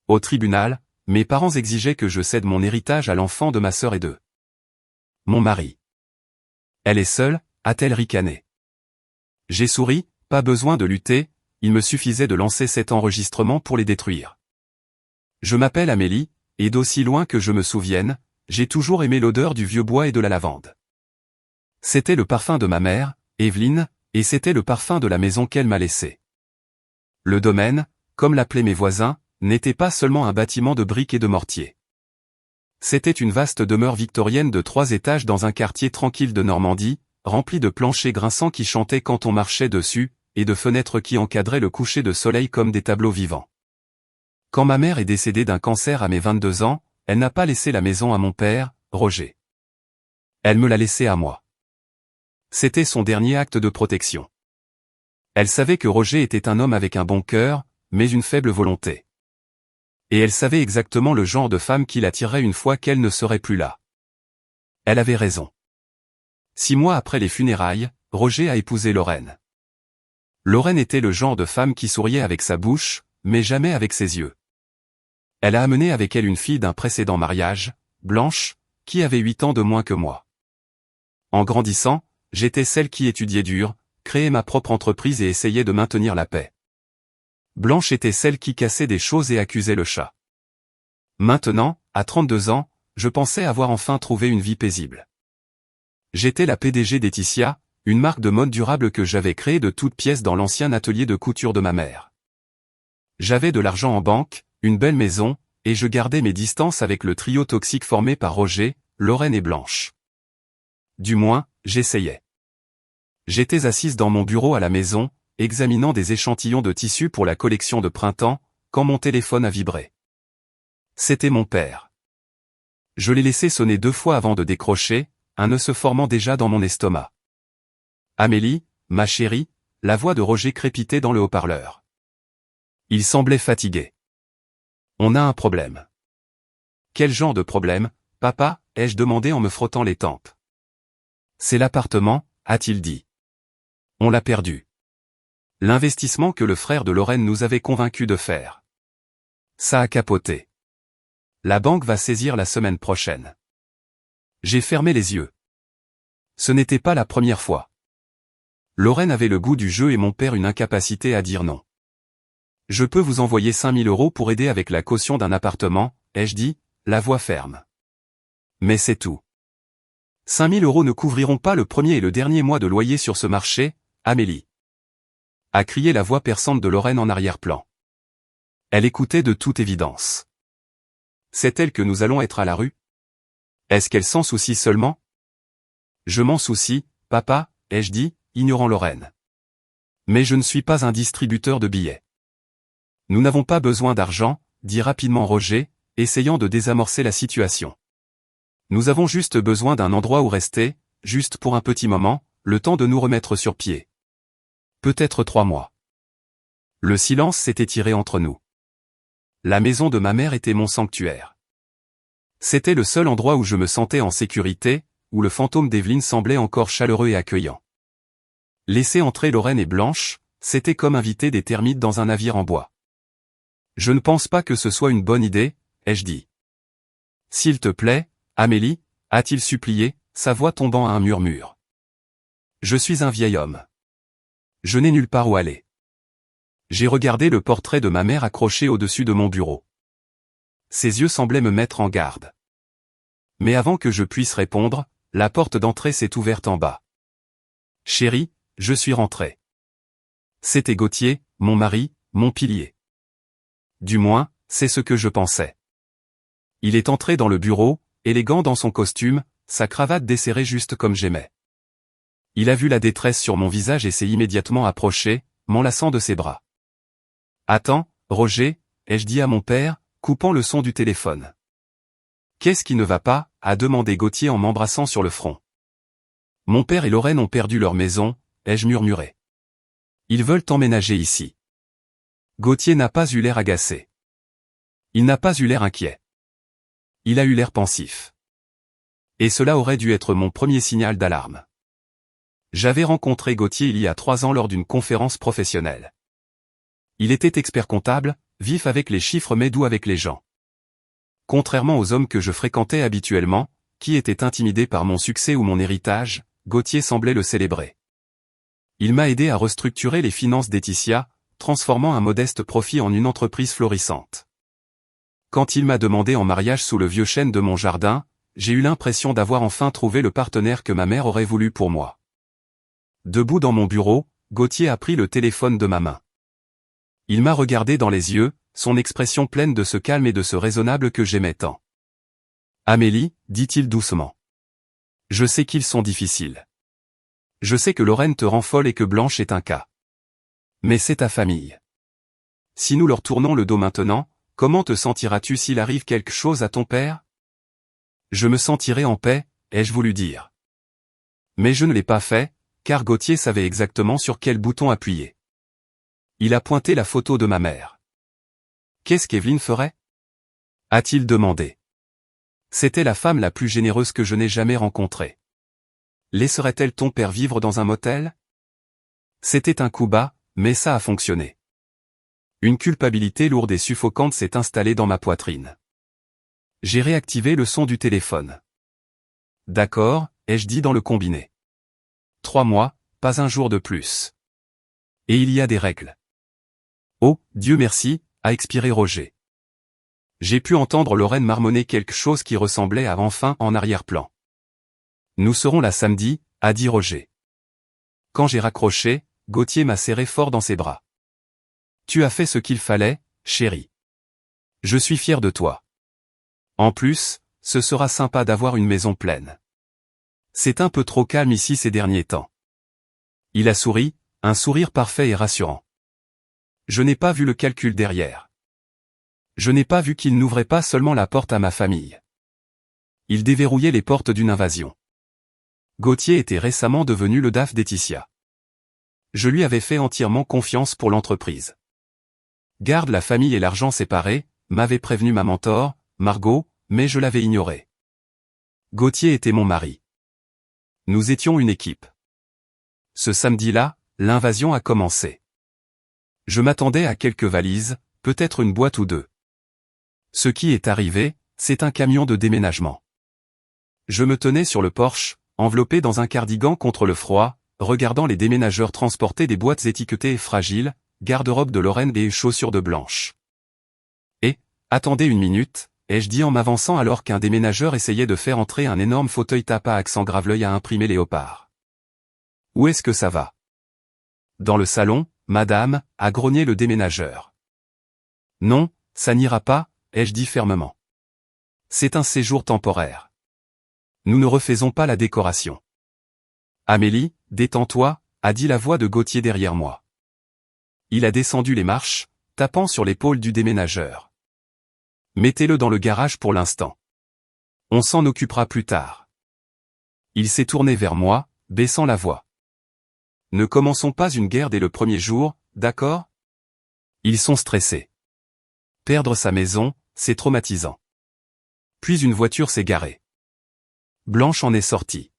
Au tribunal, mes parents exigeaient que je cède mon héritage à l'enfant de ma sœur et de mon mari. Elle est seule, a-t-elle ricané. J'ai souri, pas besoin de lutter, il me suffisait de lancer cet enregistrement pour les détruire. Je m'appelle Amélie, et d'aussi loin que je me souvienne, j'ai toujours aimé l'odeur du vieux bois et de la lavande. C'était le parfum de ma mère, Evelyne, et c'était le parfum de la maison qu'elle m'a laissée. Le domaine, comme l'appelaient mes voisins, n'était pas seulement un bâtiment de briques et de mortier. C'était une vaste demeure victorienne de 3 étages dans un quartier tranquille de Normandie, rempli de planchers grinçants qui chantaient quand on marchait dessus, et de fenêtres qui encadraient le coucher de soleil comme des tableaux vivants. Quand ma mère est décédée d'un cancer à mes 22 ans, elle n'a pas laissé la maison à mon père, Roger. Elle me l'a laissée à moi. C'était son dernier acte de protection. Elle savait que Roger était un homme avec un bon cœur, mais une faible volonté. Et elle savait exactement le genre de femme qui l'attirerait une fois qu'elle ne serait plus là. Elle avait raison. 6 mois après les funérailles, Roger a épousé Lorraine. Lorraine était le genre de femme qui souriait avec sa bouche, mais jamais avec ses yeux. Elle a amené avec elle une fille d'un précédent mariage, Blanche, qui avait 8 ans de moins que moi. En grandissant, j'étais celle qui étudiait dur, créait ma propre entreprise et essayait de maintenir la paix. Blanche était celle qui cassait des choses et accusait le chat. Maintenant, à 32 ans, je pensais avoir enfin trouvé une vie paisible. J'étais la PDG d'Eticia, une marque de mode durable que j'avais créée de toutes pièces dans l'ancien atelier de couture de ma mère. J'avais de l'argent en banque, une belle maison, et je gardais mes distances avec le trio toxique formé par Roger, Lorraine et Blanche. Du moins, j'essayais. J'étais assise dans mon bureau à la maison, examinant des échantillons de tissu pour la collection de printemps, quand mon téléphone a vibré. C'était mon père. Je l'ai laissé sonner 2 fois avant de décrocher, un nœud se formant déjà dans mon estomac. Amélie, ma chérie, la voix de Roger crépitait dans le haut-parleur. Il semblait fatigué. On a un problème. Quel genre de problème, papa, ai-je demandé en me frottant les tempes. C'est l'appartement, a-t-il dit. On l'a perdu. L'investissement que le frère de Lorraine nous avait convaincus de faire. Ça a capoté. La banque va saisir la semaine prochaine. J'ai fermé les yeux. Ce n'était pas la première fois. Lorraine avait le goût du jeu et mon père une incapacité à dire non. Je peux vous envoyer 5 000 € pour aider avec la caution d'un appartement, ai-je dit, la voix ferme. Mais c'est tout. 5 000 € ne couvriront pas le premier et le dernier mois de loyer sur ce marché, Amélie. A crié la voix perçante de Lorraine en arrière-plan. Elle écoutait de toute évidence. C'est elle que nous allons être à la rue? Est-ce qu'elle s'en soucie seulement? Je m'en soucie, papa, ai-je dit, ignorant Lorraine. Mais je ne suis pas un distributeur de billets. Nous n'avons pas besoin d'argent, dit rapidement Roger, essayant de désamorcer la situation. Nous avons juste besoin d'un endroit où rester, juste pour un petit moment, le temps de nous remettre sur pied. Peut-être 3 mois. Le silence s'est étiré entre nous. La maison de ma mère était mon sanctuaire. C'était le seul endroit où je me sentais en sécurité, où le fantôme d'Evelyne semblait encore chaleureux et accueillant. Laisser entrer Lorraine et Blanche, c'était comme inviter des termites dans un navire en bois. Je ne pense pas que ce soit une bonne idée, ai-je dit. S'il te plaît, Amélie, a-t-il supplié, sa voix tombant à un murmure. Je suis un vieil homme. Je n'ai nulle part où aller. J'ai regardé le portrait de ma mère accroché au-dessus de mon bureau. Ses yeux semblaient me mettre en garde. Mais avant que je puisse répondre, la porte d'entrée s'est ouverte en bas. Chérie, je suis rentré. C'était Gauthier, mon mari, mon pilier. Du moins, c'est ce que je pensais. Il est entré dans le bureau, élégant dans son costume, sa cravate desserrée juste comme j'aimais. Il a vu la détresse sur mon visage et s'est immédiatement approché, m'enlaçant de ses bras. Attends, Roger, ai-je dit à mon père, coupant le son du téléphone. Qu'est-ce qui ne va pas, a demandé Gauthier en m'embrassant sur le front. Mon père et Lorraine ont perdu leur maison, ai-je murmuré. Ils veulent emménager ici. Gauthier n'a pas eu l'air agacé. Il n'a pas eu l'air inquiet. Il a eu l'air pensif. Et cela aurait dû être mon premier signal d'alarme. J'avais rencontré Gauthier il y a 3 ans lors d'une conférence professionnelle. Il était expert comptable, vif avec les chiffres mais doux avec les gens. Contrairement aux hommes que je fréquentais habituellement, qui étaient intimidés par mon succès ou mon héritage, Gauthier semblait le célébrer. Il m'a aidé à restructurer les finances d'Eticia, transformant un modeste profit en une entreprise florissante. Quand il m'a demandé en mariage sous le vieux chêne de mon jardin, j'ai eu l'impression d'avoir enfin trouvé le partenaire que ma mère aurait voulu pour moi. Debout dans mon bureau, Gauthier a pris le téléphone de ma main. Il m'a regardé dans les yeux, son expression pleine de ce calme et de ce raisonnable que j'aimais tant. « Amélie, dit-il doucement. Je sais qu'ils sont difficiles. Je sais que Lorraine te rend folle et que Blanche est un cas. Mais c'est ta famille. Si nous leur tournons le dos maintenant, comment te sentiras-tu s'il arrive quelque chose à ton père ? Je me sentirai en paix, ai-je voulu dire. Mais je ne l'ai pas fait, car Gauthier savait exactement sur quel bouton appuyer. Il a pointé la photo de ma mère. Qu'est-ce qu'Evelyne ferait ? A-t-il demandé. C'était la femme la plus généreuse que je n'ai jamais rencontrée. Laisserait-elle ton père vivre dans un motel ? C'était un coup bas, mais ça a fonctionné. Une culpabilité lourde et suffocante s'est installée dans ma poitrine. J'ai réactivé le son du téléphone. D'accord, ai-je dit dans le combiné. 3 mois, pas un jour de plus. Et il y a des règles. Oh, Dieu merci, a expiré Roger. J'ai pu entendre Lorraine marmonner quelque chose qui ressemblait à enfin en arrière-plan. Nous serons là samedi, a dit Roger. Quand j'ai raccroché, Gauthier m'a serré fort dans ses bras. Tu as fait ce qu'il fallait, chérie. Je suis fier de toi. En plus, ce sera sympa d'avoir une maison pleine. C'est un peu trop calme ici ces derniers temps. Il a souri, un sourire parfait et rassurant. Je n'ai pas vu le calcul derrière. Je n'ai pas vu qu'il n'ouvrait pas seulement la porte à ma famille. Il déverrouillait les portes d'une invasion. Gauthier était récemment devenu le DAF d'Eticia. Je lui avais fait entièrement confiance pour l'entreprise. Garde la famille et l'argent séparés, m'avait prévenu ma mentor, Margot, mais je l'avais ignoré. Gauthier était mon mari. Nous étions une équipe. Ce samedi-là, l'invasion a commencé. Je m'attendais à quelques valises, peut-être une boîte ou deux. Ce qui est arrivé, c'est un camion de déménagement. Je me tenais sur le porche, enveloppé dans un cardigan contre le froid, regardant les déménageurs transporter des boîtes étiquetées et fragiles, garde-robe de Lorraine et chaussures de Blanche. Et, attendez une minute, ai-je dit en m'avançant alors qu'un déménageur essayait de faire entrer un énorme fauteuil tape à accent grave-l'œil à imprimer Léopard. Où est-ce que ça va ? Dans le salon, madame, a grogné le déménageur. Non, ça n'ira pas, ai-je dit fermement. C'est un séjour temporaire. Nous ne refaisons pas la décoration. Amélie, détends-toi, a dit la voix de Gauthier derrière moi. Il a descendu les marches, tapant sur l'épaule du déménageur. Mettez-le dans le garage pour l'instant. On s'en occupera plus tard. Il s'est tourné vers moi, baissant la voix. Ne commençons pas une guerre dès le premier jour, d'accord ? Ils sont stressés. Perdre sa maison, c'est traumatisant. Puis une voiture s'est garée. Blanche en est sortie.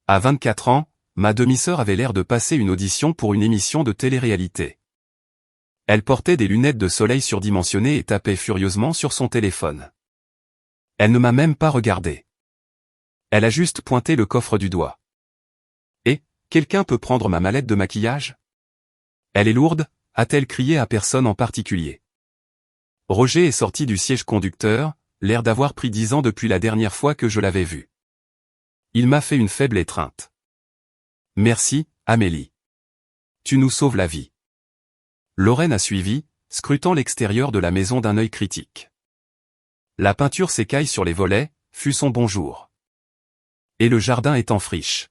À 24 ans, ma demi-sœur avait l'air de passer une audition pour une émission de télé-réalité. Elle portait des lunettes de soleil surdimensionnées et tapait furieusement sur son téléphone. Elle ne m'a même pas regardé. Elle a juste pointé le coffre du doigt. Et, quelqu'un peut prendre ma mallette de maquillage ? Elle est lourde, a-t-elle crié à personne en particulier. Roger est sorti du siège conducteur, l'air d'avoir pris 10 ans depuis la dernière fois que je l'avais vu. Il m'a fait une faible étreinte. Merci, Amélie. Tu nous sauves la vie. Lorraine a suivi, scrutant l'extérieur de la maison d'un œil critique. La peinture s'écaille sur les volets, fut son bonjour. Et le jardin est en friche.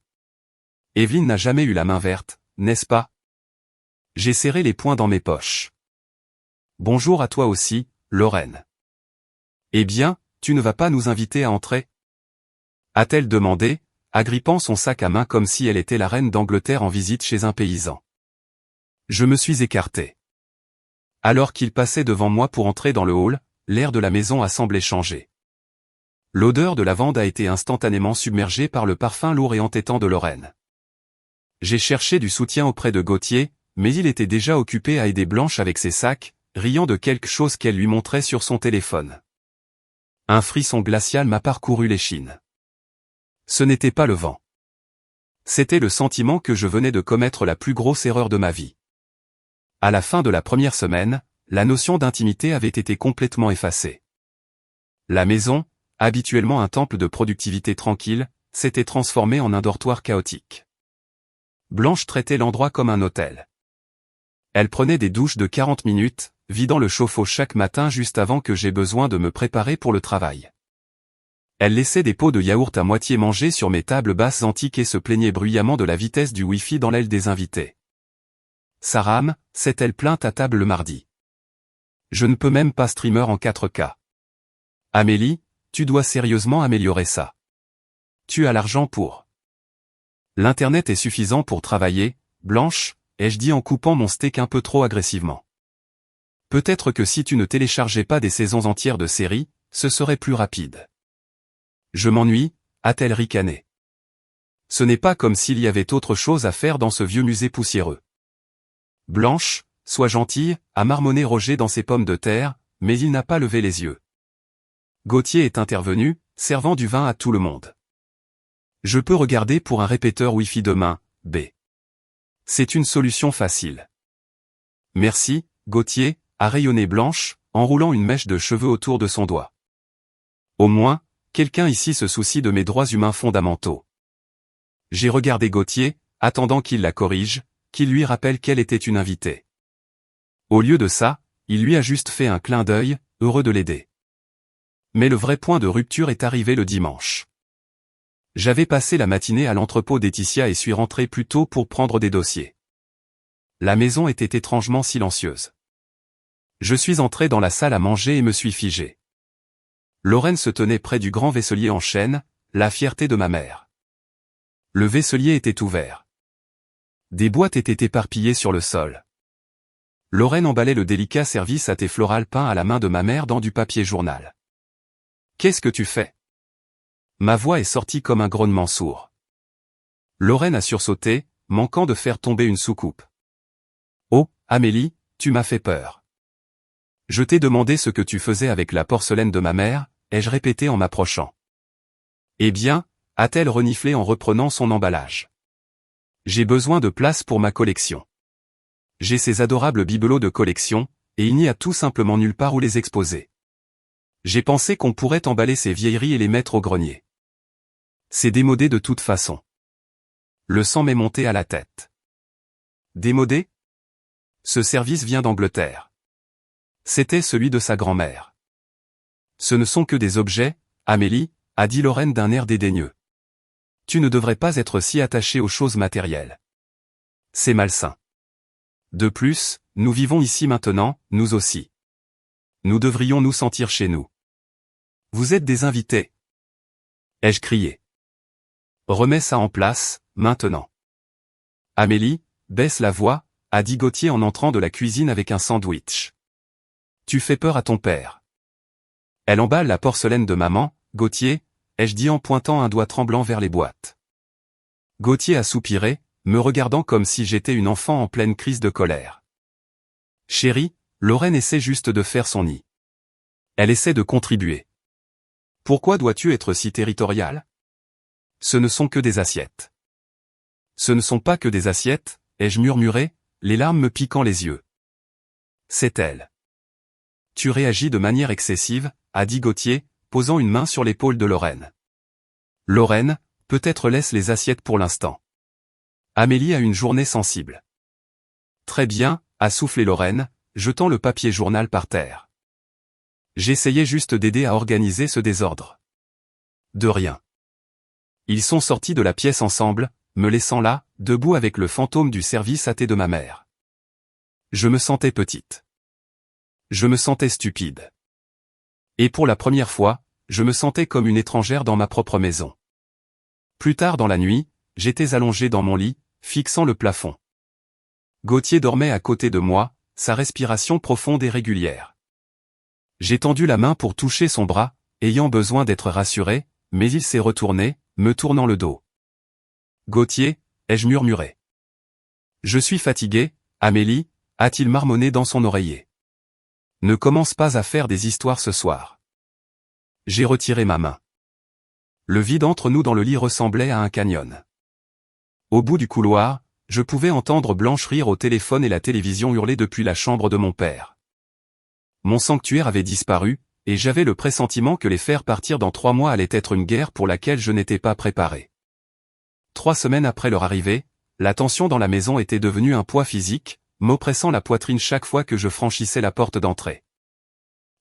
Evelyne n'a jamais eu la main verte, n'est-ce pas ? J'ai serré les poings dans mes poches. Bonjour à toi aussi, Lorraine. Eh bien, tu ne vas pas nous inviter à entrer ? A-t-elle demandé, agrippant son sac à main comme si elle était la reine d'Angleterre en visite chez un paysan. Je me suis écarté. Alors qu'il passait devant moi pour entrer dans le hall, l'air de la maison a semblé changer. L'odeur de lavande a été instantanément submergée par le parfum lourd et entêtant de Lorraine. J'ai cherché du soutien auprès de Gauthier, mais il était déjà occupé à aider Blanche avec ses sacs, riant de quelque chose qu'elle lui montrait sur son téléphone. Un frisson glacial m'a parcouru l'échine. Ce n'était pas le vent. C'était le sentiment que je venais de commettre la plus grosse erreur de ma vie. À la fin de la première semaine, la notion d'intimité avait été complètement effacée. La maison, habituellement un temple de productivité tranquille, s'était transformée en un dortoir chaotique. Blanche traitait l'endroit comme un hôtel. Elle prenait des douches de 40 minutes, vidant le chauffe-eau chaque matin juste avant que j'aie besoin de me préparer pour le travail. Elle laissait des pots de yaourt à moitié mangés sur mes tables basses antiques et se plaignait bruyamment de la vitesse du Wi-Fi dans l'aile des invités. Saram, s'est-elle plainte à table le mardi. Je ne peux même pas streamer en 4K. Amélie, tu dois sérieusement améliorer ça. Tu as l'argent pour. L'internet est suffisant pour travailler, Blanche, ai-je dit en coupant mon steak un peu trop agressivement. Peut-être que si tu ne téléchargeais pas des saisons entières de séries, ce serait plus rapide. Je m'ennuie, a-t-elle ricané. Ce n'est pas comme s'il y avait autre chose à faire dans ce vieux musée poussiéreux. Blanche, sois gentille, a marmonné Roger dans ses pommes de terre, mais il n'a pas levé les yeux. Gauthier est intervenu, servant du vin à tout le monde. Je peux regarder pour un répéteur Wi-Fi demain, B. C'est une solution facile. Merci, Gauthier, a rayonné Blanche, enroulant une mèche de cheveux autour de son doigt. Au moins, quelqu'un ici se soucie de mes droits humains fondamentaux. J'ai regardé Gauthier, attendant qu'il la corrige, qu'il lui rappelle qu'elle était une invitée. Au lieu de ça, il lui a juste fait un clin d'œil, heureux de l'aider. Mais le vrai point de rupture est arrivé le dimanche. J'avais passé la matinée à l'entrepôt Laetitia et suis rentré plus tôt pour prendre des dossiers. La maison était étrangement silencieuse. Je suis entré dans la salle à manger et me suis figé. Lorraine se tenait près du grand vaisselier en chêne, la fierté de ma mère. Le vaisselier était ouvert. Des boîtes étaient éparpillées sur le sol. Lorraine emballait le délicat service à thé floral peint à la main de ma mère dans du papier journal. « Qu'est-ce que tu fais ?» Ma voix est sortie comme un grognement sourd. Lorraine a sursauté, manquant de faire tomber une soucoupe. « Oh, Amélie, tu m'as fait peur. Je t'ai demandé ce que tu faisais avec la porcelaine de ma mère, ai-je répété en m'approchant. Eh bien, a-t-elle reniflé en reprenant son emballage. J'ai besoin de place pour ma collection. J'ai ces adorables bibelots de collection, et il n'y a tout simplement nulle part où les exposer. J'ai pensé qu'on pourrait emballer ces vieilleries et les mettre au grenier. C'est démodé de toute façon. Le sang m'est monté à la tête. Démodé ? Ce service vient d'Angleterre. C'était celui de sa grand-mère. Ce ne sont que des objets, Amélie, a dit Lorraine d'un air dédaigneux. Tu ne devrais pas être si attachée aux choses matérielles. C'est malsain. De plus, nous vivons ici maintenant, nous aussi. Nous devrions nous sentir chez nous. Vous êtes des invités. Ai-je crié. Remets ça en place, maintenant. Amélie, baisse la voix, a dit Gauthier en entrant de la cuisine avec un sandwich. Tu fais peur à ton père. Elle emballe la porcelaine de maman, Gauthier, ai-je dit en pointant un doigt tremblant vers les boîtes. Gauthier a soupiré, me regardant comme si j'étais une enfant en pleine crise de colère. Chérie, Lorraine essaie juste de faire son nid. Elle essaie de contribuer. Pourquoi dois-tu être si territorial ? Ce ne sont que des assiettes. Ce ne sont pas que des assiettes, ai-je murmuré, les larmes me piquant les yeux. C'est elle. Tu réagis de manière excessive, a dit Gauthier, posant une main sur l'épaule de Lorraine. Lorraine, peut-être laisse les assiettes pour l'instant. Amélie a une journée sensible. Très bien, a soufflé Lorraine, jetant le papier journal par terre. J'essayais juste d'aider à organiser ce désordre. De rien. Ils sont sortis de la pièce ensemble, me laissant là, debout avec le fantôme du service à thé de ma mère. Je me sentais petite. Je me sentais stupide. Et pour la première fois, je me sentais comme une étrangère dans ma propre maison. Plus tard dans la nuit, j'étais allongé dans mon lit, fixant le plafond. Gauthier dormait à côté de moi, sa respiration profonde et régulière. J'ai tendu la main pour toucher son bras, ayant besoin d'être rassuré, mais il s'est retourné, me tournant le dos. Gauthier, ai-je murmuré. Je suis fatigué, Amélie, a-t-il marmonné dans son oreiller. Ne commence pas à faire des histoires ce soir. J'ai retiré ma main. Le vide entre nous dans le lit ressemblait à un canyon. Au bout du couloir, je pouvais entendre Blanche rire au téléphone et la télévision hurler depuis la chambre de mon père. Mon sanctuaire avait disparu, et j'avais le pressentiment que les faire partir dans 3 mois allait être une guerre pour laquelle je n'étais pas préparé. 3 semaines après leur arrivée, la tension dans la maison était devenue un poids physique, m'oppressant la poitrine chaque fois que je franchissais la porte d'entrée.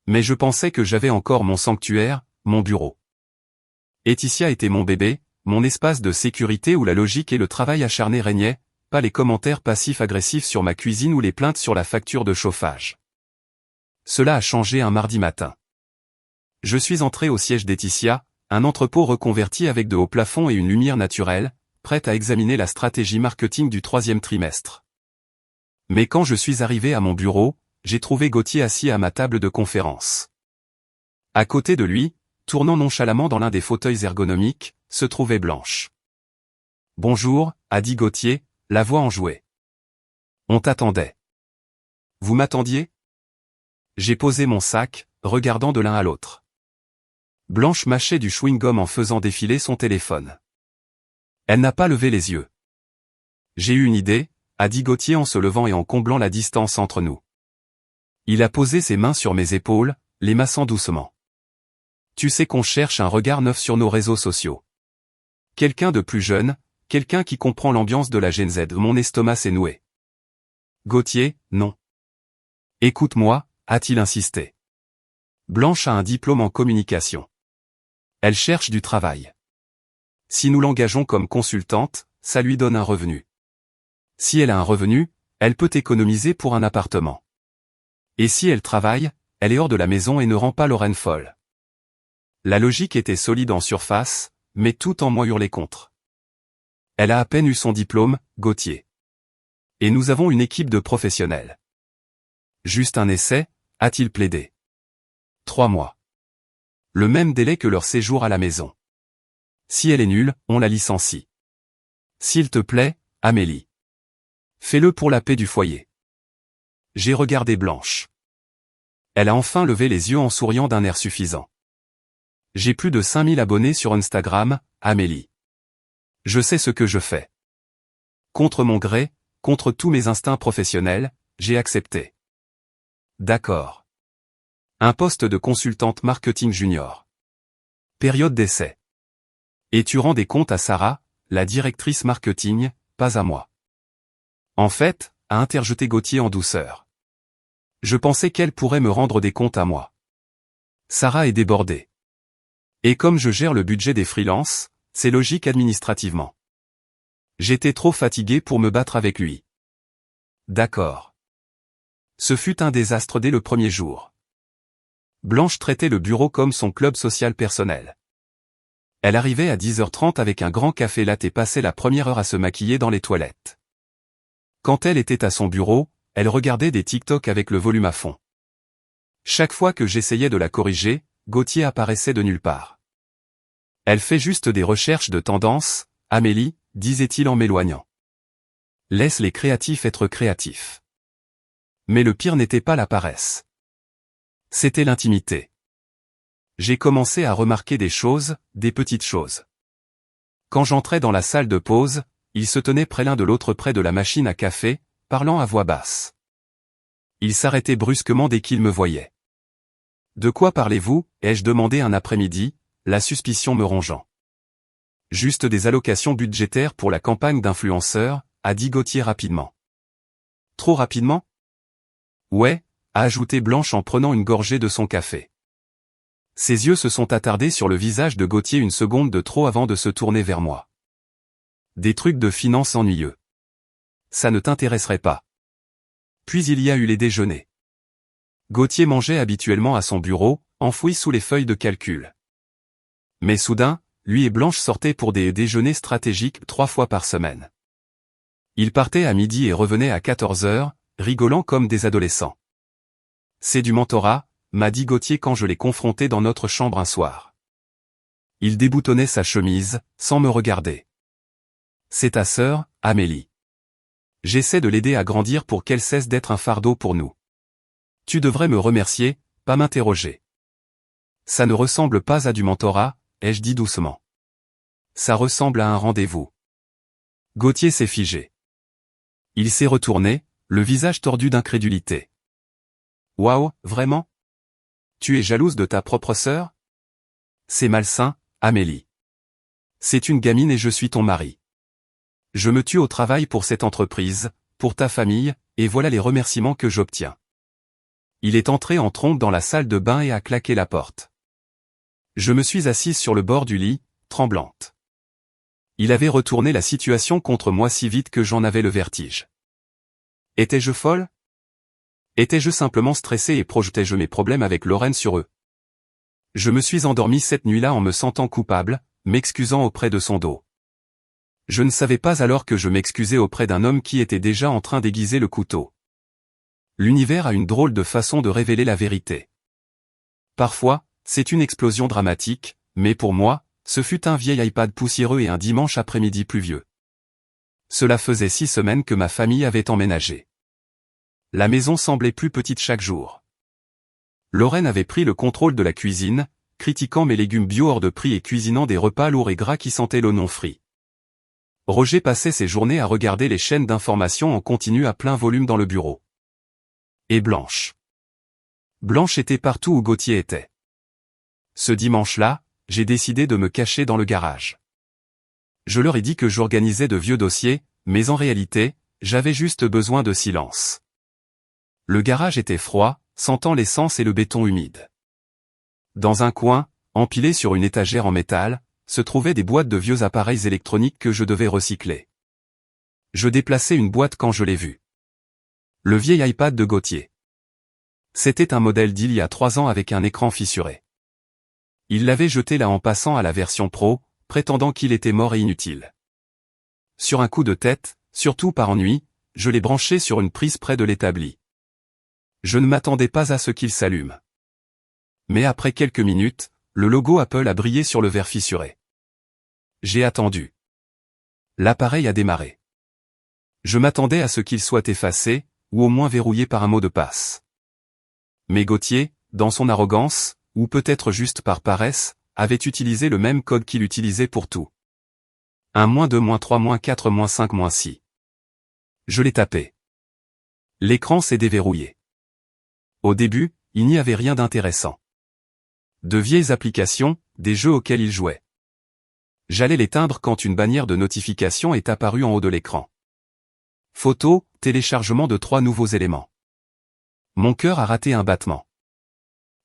Mais je pensais que j'avais encore mon sanctuaire, mon bureau. Laetitia était mon bébé, mon espace de sécurité où la logique et le travail acharné régnaient, pas les commentaires passifs-agressifs sur ma cuisine ou les plaintes sur la facture de chauffage. Cela a changé un mardi matin. Je suis entré au siège d'Laetitia, un entrepôt reconverti avec de hauts plafonds et une lumière naturelle, prête à examiner la stratégie marketing du 3e trimestre. Mais quand je suis arrivé à mon bureau, j'ai trouvé Gauthier assis à ma table de conférence. À côté de lui, tournant nonchalamment dans l'un des fauteuils ergonomiques, se trouvait Blanche. « Bonjour », a dit Gauthier, la voix enjouée. « On t'attendait. »« Vous m'attendiez ?» J'ai posé mon sac, regardant de l'un à l'autre. Blanche mâchait du chewing-gum en faisant défiler son téléphone. Elle n'a pas levé les yeux. « J'ai eu une idée », a dit Gauthier en se levant et en comblant la distance entre nous. Il a posé ses mains sur mes épaules, les massant doucement. « Tu sais qu'on cherche un regard neuf sur nos réseaux sociaux. Quelqu'un de plus jeune, quelqu'un qui comprend l'ambiance de la Gen Z. » Mon estomac s'est noué. « Gauthier, non. »« Écoute-moi », a-t-il insisté. Blanche a un diplôme en communication. Elle cherche du travail. Si nous l'engageons comme consultante, ça lui donne un revenu. Si elle a un revenu, elle peut économiser pour un appartement. Et si elle travaille, elle est hors de la maison et ne rend pas Lorraine folle. La logique était solide en surface, mais tout en moi hurlait contre. Elle a à peine eu son diplôme, Gauthier. Et nous avons une équipe de professionnels. Juste un essai, a-t-il plaidé. 3 mois. Le même délai que leur séjour à la maison. Si elle est nulle, on la licencie. S'il te plaît, Amélie. Fais-le pour la paix du foyer. J'ai regardé Blanche. Elle a enfin levé les yeux en souriant d'un air suffisant. J'ai plus de 5000 abonnés sur Instagram, Amélie. Je sais ce que je fais. Contre mon gré, contre tous mes instincts professionnels, j'ai accepté. D'accord. Un poste de consultante marketing junior. Période d'essai. Et tu rends des comptes à Sarah, la directrice marketing, pas à moi. En fait, a interjeté Gauthier en douceur. Je pensais qu'elle pourrait me rendre des comptes à moi. Sarah est débordée. Et comme je gère le budget des freelances, c'est logique administrativement. J'étais trop fatigué pour me battre avec lui. D'accord. Ce fut un désastre dès le premier jour. Blanche traitait le bureau comme son club social personnel. Elle arrivait à 10h30 avec un grand café latte et passait la première heure à se maquiller dans les toilettes. Quand elle était à son bureau, elle regardait des TikTok avec le volume à fond. Chaque fois que j'essayais de la corriger, Gauthier apparaissait de nulle part. Elle fait juste des recherches de tendance, Amélie, disait-il en m'éloignant. Laisse les créatifs être créatifs. Mais le pire n'était pas la paresse. C'était l'intimité. J'ai commencé à remarquer des choses, des petites choses. Quand j'entrais dans la salle de pause, ils se tenaient près l'un de l'autre près de la machine à café, parlant à voix basse. Ils s'arrêtaient brusquement dès qu'ils me voyaient. « De quoi parlez-vous » ai-je demandé un après-midi, la suspicion me rongeant. « Juste des allocations budgétaires pour la campagne d'influenceurs » a dit Gauthier rapidement. « Trop rapidement ?»« Ouais » a ajouté Blanche en prenant une gorgée de son café. Ses yeux se sont attardés sur le visage de Gauthier une seconde de trop avant de se tourner vers moi. « Des trucs de finance ennuyeux. Ça ne t'intéresserait pas. » Puis il y a eu les déjeuners. Gauthier mangeait habituellement à son bureau, enfoui sous les feuilles de calcul. Mais soudain, lui et Blanche sortaient pour des déjeuners stratégiques 3 fois par semaine. Ils partaient à midi et revenaient à 14h, rigolant comme des adolescents. « C'est du mentorat », m'a dit Gauthier quand je l'ai confronté dans notre chambre un soir. Il déboutonnait sa chemise, sans me regarder. « C'est ta sœur, Amélie. J'essaie de l'aider à grandir pour qu'elle cesse d'être un fardeau pour nous. Tu devrais me remercier, pas m'interroger. Ça ne ressemble pas à du mentorat, ai-je dit doucement. Ça ressemble à un rendez-vous. Gauthier s'est figé. Il s'est retourné, le visage tordu d'incrédulité. Waouh, vraiment? Tu es jalouse de ta propre sœur? C'est malsain, Amélie. C'est une gamine et je suis ton mari. Je me tue au travail pour cette entreprise, pour ta famille, et voilà les remerciements que j'obtiens. Il est entré en trombe dans la salle de bain et a claqué la porte. Je me suis assise sur le bord du lit, tremblante. Il avait retourné la situation contre moi si vite que j'en avais le vertige. Étais-je folle? Étais-je simplement stressée et projetais-je mes problèmes avec Lorraine sur eux? Je me suis endormi cette nuit-là en me sentant coupable, m'excusant auprès de son dos. Je ne savais pas alors que je m'excusais auprès d'un homme qui était déjà en train d'aiguiser le couteau. L'univers a une drôle de façon de révéler la vérité. Parfois, c'est une explosion dramatique, mais pour moi, ce fut un vieil iPad poussiéreux et un dimanche après-midi pluvieux. Cela faisait 6 semaines que ma famille avait emménagé. La maison semblait plus petite chaque jour. Lorraine avait pris le contrôle de la cuisine, critiquant mes légumes bio hors de prix et cuisinant des repas lourds et gras qui sentaient l'oignon frit. Roger passait ses journées à regarder les chaînes d'information en continu à plein volume dans le bureau. Et Blanche. Blanche était partout où Gauthier était. Ce dimanche-là, j'ai décidé de me cacher dans le garage. Je leur ai dit que j'organisais de vieux dossiers, mais en réalité, j'avais juste besoin de silence. Le garage était froid, sentant l'essence et le béton humide. Dans un coin, empilé sur une étagère en métal, se trouvaient des boîtes de vieux appareils électroniques que je devais recycler. Je déplaçais une boîte quand je l'ai vue. Le vieil iPad de Gauthier. C'était un modèle d'il y a 3 ans avec un écran fissuré. Il l'avait jeté là en passant à la version Pro, prétendant qu'il était mort et inutile. Sur un coup de tête, surtout par ennui, je l'ai branché sur une prise près de l'établi. Je ne m'attendais pas à ce qu'il s'allume. Mais après quelques minutes, le logo Apple a brillé sur le verre fissuré. J'ai attendu. L'appareil a démarré. Je m'attendais à ce qu'il soit effacé, ou au moins verrouillé par un mot de passe. Mais Gauthier, dans son arrogance, ou peut-être juste par paresse, avait utilisé le même code qu'il utilisait pour tout. 1-2-3-4-5-6. Je l'ai tapé. L'écran s'est déverrouillé. Au début, il n'y avait rien d'intéressant. De vieilles applications, des jeux auxquels il jouait. J'allais l'éteindre quand une bannière de notification est apparue en haut de l'écran. Photo, téléchargement de 3 nouveaux éléments. Mon cœur a raté un battement.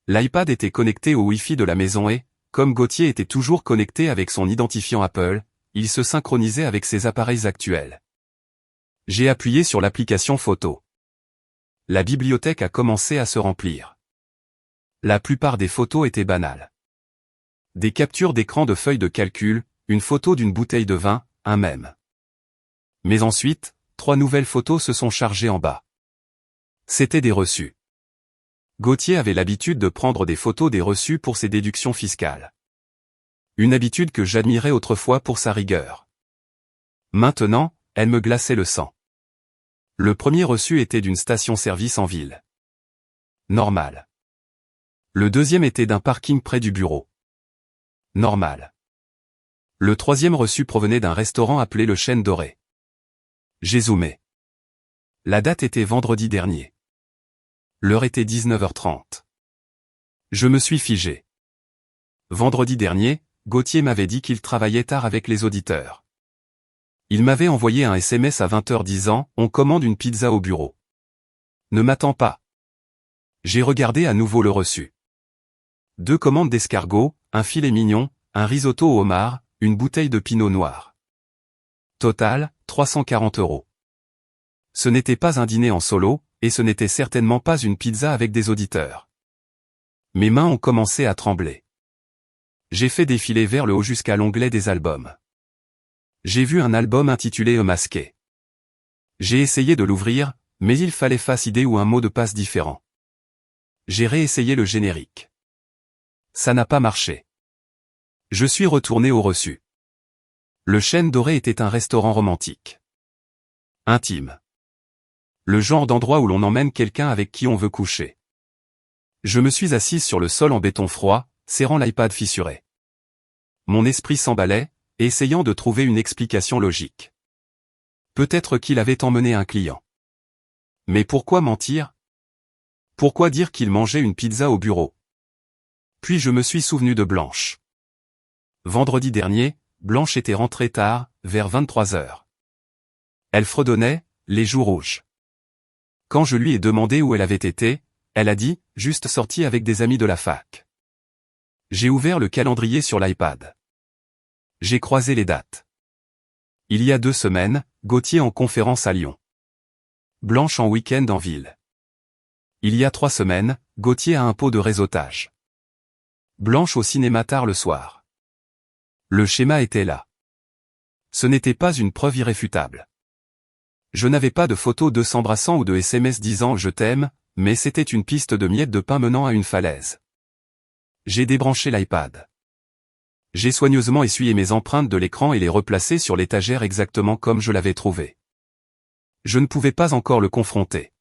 L'iPad était connecté au Wi-Fi de la maison et, comme Gauthier était toujours connecté avec son identifiant Apple, il se synchronisait avec ses appareils actuels. J'ai appuyé sur l'application photo. La bibliothèque a commencé à se remplir. La plupart des photos étaient banales. Des captures d'écran de feuilles de calcul, une photo d'une bouteille de vin, un mème. Mais ensuite, 3 nouvelles photos se sont chargées en bas. C'étaient des reçus. Gauthier avait l'habitude de prendre des photos des reçus pour ses déductions fiscales. Une habitude que j'admirais autrefois pour sa rigueur. Maintenant, elle me glaçait le sang. Le premier reçu était d'une station-service en ville. Normal. Le deuxième était d'un parking près du bureau. Normal. Le troisième reçu provenait d'un restaurant appelé le Chêne Doré. J'ai zoomé. La date était vendredi dernier. L'heure était 19h30. Je me suis figé. Vendredi dernier, Gauthier m'avait dit qu'il travaillait tard avec les auditeurs. Il m'avait envoyé un SMS à 20h disant « On commande une pizza au bureau. Ne m'attends pas. » J'ai regardé à nouveau le reçu. 2 commandes d'escargots, un filet mignon, un risotto au homard, une bouteille de pinot noir. Total, 340 €. Ce n'était pas un dîner en solo, et ce n'était certainement pas une pizza avec des auditeurs. Mes mains ont commencé à trembler. J'ai fait défiler vers le haut jusqu'à l'onglet des albums. J'ai vu un album intitulé Masqué. J'ai essayé de l'ouvrir, mais il fallait face ID ou un mot de passe différent. J'ai réessayé le générique. Ça n'a pas marché. Je suis retourné au reçu. Le Chêne Doré était un restaurant romantique. Intime. Le genre d'endroit où l'on emmène quelqu'un avec qui on veut coucher. Je me suis assise sur le sol en béton froid, serrant l'iPad fissuré. Mon esprit s'emballait, essayant de trouver une explication logique. Peut-être qu'il avait emmené un client. Mais pourquoi mentir? Pourquoi dire qu'il mangeait une pizza au bureau? Puis je me suis souvenu de Blanche. Vendredi dernier, Blanche était rentrée tard, vers 23 heures. Elle fredonnait, les joues rouges. Quand je lui ai demandé où elle avait été, elle a dit, juste sortie avec des amis de la fac. J'ai ouvert le calendrier sur l'iPad. J'ai croisé les dates. Il y a 2 semaines, Gauthier en conférence à Lyon. Blanche en week-end en ville. Il y a 3 semaines, Gauthier a un pot de réseautage. Blanche au cinéma tard le soir. Le schéma était là. Ce n'était pas une preuve irréfutable. Je n'avais pas de photos d'eux s'embrassant ou de SMS disant « je t'aime », mais c'était une piste de miettes de pain menant à une falaise. J'ai débranché l'iPad. J'ai soigneusement essuyé mes empreintes de l'écran et les replacées sur l'étagère exactement comme je l'avais trouvé. Je ne pouvais pas encore le confronter.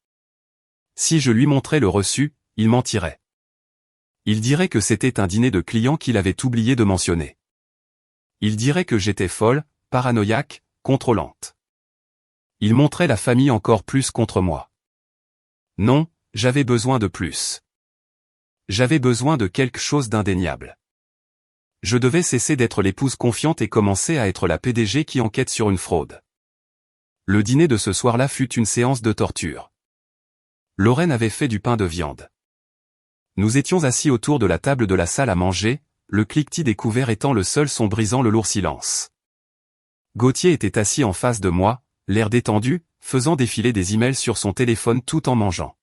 Si je lui montrais le reçu, il mentirait. Il dirait que c'était un dîner de clients qu'il avait oublié de mentionner. Il dirait que j'étais folle, paranoïaque, contrôlante. Il montrait la famille encore plus contre moi. Non, j'avais besoin de plus. J'avais besoin de quelque chose d'indéniable. Je devais cesser d'être l'épouse confiante et commencer à être la PDG qui enquête sur une fraude. Le dîner de ce soir-là fut une séance de torture. Lorraine avait fait du pain de viande. Nous étions assis autour de la table de la salle à manger, le cliquetis des couverts étant le seul son brisant le lourd silence. Gauthier était assis en face de moi, l'air détendu, faisant défiler des emails sur son téléphone tout en mangeant.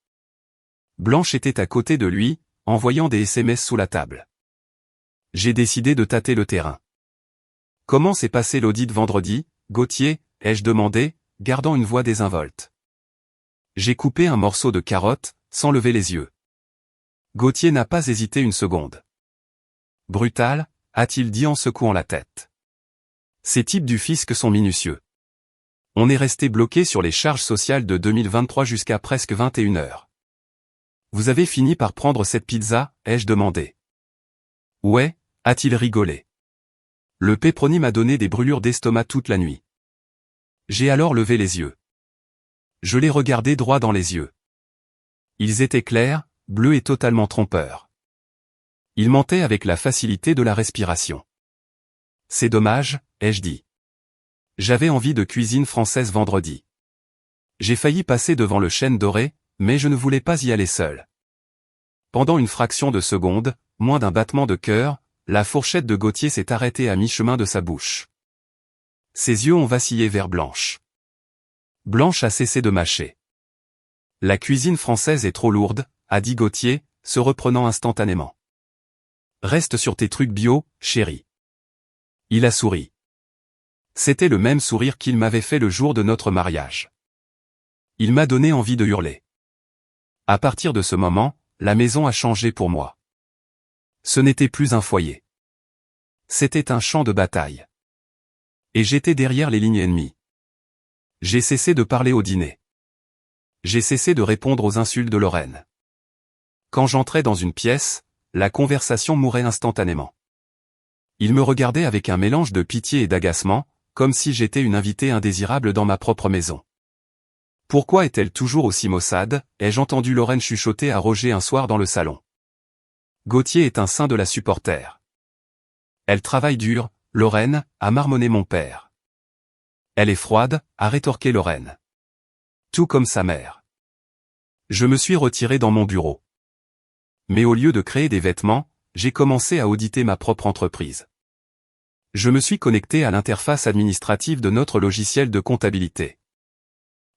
Blanche était à côté de lui, envoyant des SMS sous la table. J'ai décidé de tâter le terrain. Comment s'est passé l'audit vendredi, Gauthier, ai-je demandé, gardant une voix désinvolte. J'ai coupé un morceau de carotte, sans lever les yeux. Gauthier n'a pas hésité une seconde. Brutal, a-t-il dit en secouant la tête. Ces types du fisc sont minutieux. On est resté bloqué sur les charges sociales de 2023 jusqu'à presque 21 heures. Vous avez fini par prendre cette pizza, ai-je demandé. Ouais, a-t-il rigolé. Le pepperoni m'a donné des brûlures d'estomac toute la nuit. J'ai alors levé les yeux. Je l'ai regardé droit dans les yeux. Ils étaient clairs, bleus et totalement trompeurs. Il mentait avec la facilité de la respiration. C'est dommage, ai-je dit. J'avais envie de cuisine française vendredi. J'ai failli passer devant le chêne doré, mais je ne voulais pas y aller seul. Pendant une fraction de seconde, moins d'un battement de cœur, la fourchette de Gauthier s'est arrêtée à mi-chemin de sa bouche. Ses yeux ont vacillé vers Blanche. Blanche a cessé de mâcher. La cuisine française est trop lourde, a dit Gauthier, se reprenant instantanément. Reste sur tes trucs bio, chérie. Il a souri. C'était le même sourire qu'il m'avait fait le jour de notre mariage. Il m'a donné envie de hurler. À partir de ce moment, la maison a changé pour moi. Ce n'était plus un foyer. C'était un champ de bataille. Et j'étais derrière les lignes ennemies. J'ai cessé de parler au dîner. J'ai cessé de répondre aux insultes de Lorraine. Quand j'entrais dans une pièce, la conversation mourait instantanément. Il me regardait avec un mélange de pitié et d'agacement, comme si j'étais une invitée indésirable dans ma propre maison. Pourquoi est-elle toujours aussi maussade, ai-je entendu Lorraine chuchoter à Roger un soir dans le salon. Gauthier est un saint de la supporter. Elle travaille dur, Lorraine, a marmonné mon père. Elle est froide, a rétorqué Lorraine. Tout comme sa mère. Je me suis retiré dans mon bureau. Mais au lieu de créer des vêtements, j'ai commencé à auditer ma propre entreprise. Je me suis connecté à l'interface administrative de notre logiciel de comptabilité.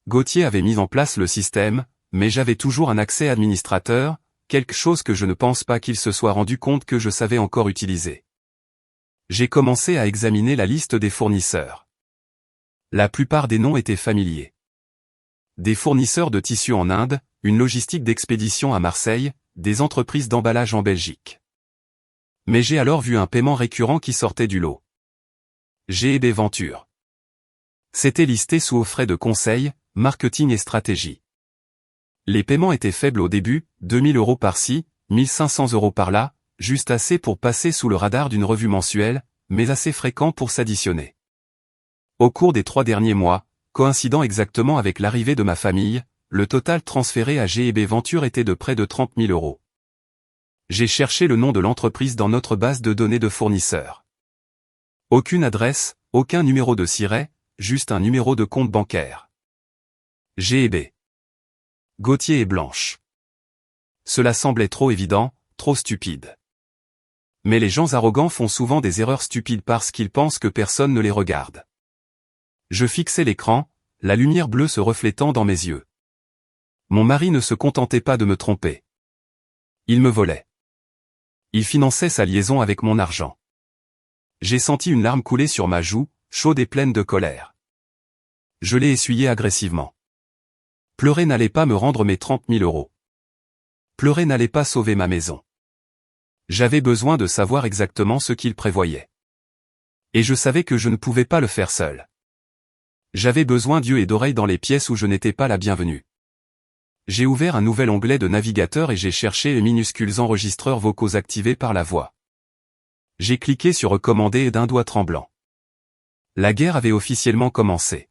Gauthier avait mis en place le système, mais j'avais toujours un accès administrateur, quelque chose que je ne pense pas qu'il se soit rendu compte que je savais encore utiliser. J'ai commencé à examiner la liste des fournisseurs. La plupart des noms étaient familiers. Des fournisseurs de tissus en Inde, une logistique d'expédition à Marseille, des entreprises d'emballage en Belgique. Mais j'ai alors vu un paiement récurrent qui sortait du lot. G&B Venture. C'était listé sous aux frais de conseil, marketing et stratégie. Les paiements étaient faibles au début, 2000 € par-ci, 1500 € par là, juste assez pour passer sous le radar d'une revue mensuelle, mais assez fréquent pour s'additionner. Au cours des 3 derniers mois, coïncidant exactement avec l'arrivée de ma famille, le total transféré à GEB Venture était de près de 30 000 €. J'ai cherché le nom de l'entreprise dans notre base de données de fournisseurs. Aucune adresse, aucun numéro de siret, juste un numéro de compte bancaire. GEB. Gauthier et Blanche. Cela semblait trop évident, trop stupide. Mais les gens arrogants font souvent des erreurs stupides parce qu'ils pensent que personne ne les regarde. Je fixais l'écran, la lumière bleue se reflétant dans mes yeux. Mon mari ne se contentait pas de me tromper. Il me volait. Il finançait sa liaison avec mon argent. J'ai senti une larme couler sur ma joue, chaude et pleine de colère. Je l'ai essuyée agressivement. Pleurer n'allait pas me rendre mes 30 000 €. Pleurer n'allait pas sauver ma maison. J'avais besoin de savoir exactement ce qu'il prévoyait. Et je savais que je ne pouvais pas le faire seul. J'avais besoin d'yeux et d'oreilles dans les pièces où je n'étais pas la bienvenue. J'ai ouvert un nouvel onglet de navigateur et j'ai cherché les minuscules enregistreurs vocaux activés par la voix. J'ai cliqué sur recommander et d'un doigt tremblant. La guerre avait officiellement commencé.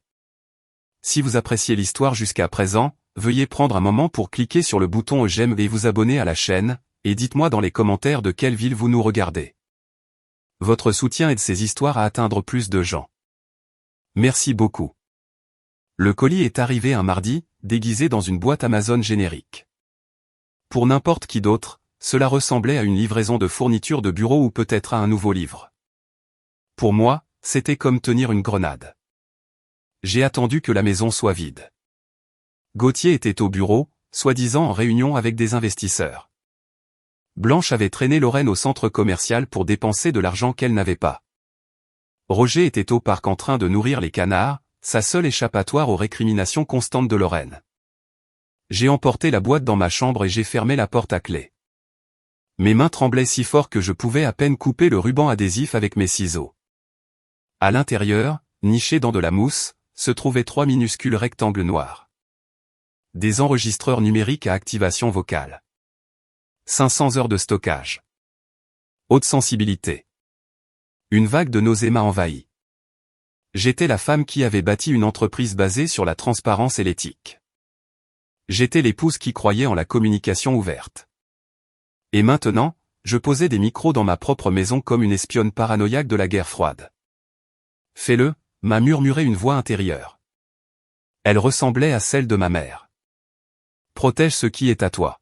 Si vous appréciez l'histoire jusqu'à présent, veuillez prendre un moment pour cliquer sur le bouton j'aime et vous abonner à la chaîne, et dites-moi dans les commentaires de quelle ville vous nous regardez. Votre soutien aide ces histoires à atteindre plus de gens. Merci beaucoup. Le colis est arrivé un mardi, déguisé dans une boîte Amazon générique. Pour n'importe qui d'autre, cela ressemblait à une livraison de fournitures de bureau ou peut-être à un nouveau livre. Pour moi, c'était comme tenir une grenade. J'ai attendu que la maison soit vide. Gauthier était au bureau, soi-disant en réunion avec des investisseurs. Blanche avait traîné Lorraine au centre commercial pour dépenser de l'argent qu'elle n'avait pas. Roger était au parc en train de nourrir les canards, sa seule échappatoire aux récriminations constantes de Lorraine. J'ai emporté la boîte dans ma chambre et j'ai fermé la porte à clé. Mes mains tremblaient si fort que je pouvais à peine couper le ruban adhésif avec mes ciseaux. À l'intérieur, nichés dans de la mousse, se trouvaient 3 minuscules rectangles noirs. Des enregistreurs numériques à activation vocale. 500 heures de stockage. Haute sensibilité. Une vague de nausées m'a envahi. J'étais la femme qui avait bâti une entreprise basée sur la transparence et l'éthique. J'étais l'épouse qui croyait en la communication ouverte. Et maintenant, je posais des micros dans ma propre maison comme une espionne paranoïaque de la guerre froide. Fais-le, m'a murmuré une voix intérieure. Elle ressemblait à celle de ma mère. Protège ce qui est à toi.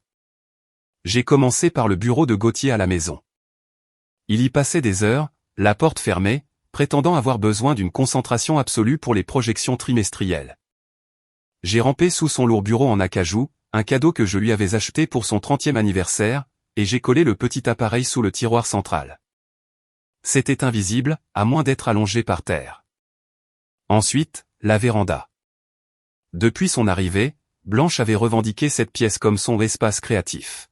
J'ai commencé par le bureau de Gauthier à la maison. Il y passait des heures, la porte fermée, prétendant avoir besoin d'une concentration absolue pour les projections trimestrielles. J'ai rampé sous son lourd bureau en acajou, un cadeau que je lui avais acheté pour son 30e anniversaire, et j'ai collé le petit appareil sous le tiroir central. C'était invisible, à moins d'être allongé par terre. Ensuite, la véranda. Depuis son arrivée, Blanche avait revendiqué cette pièce comme son espace créatif.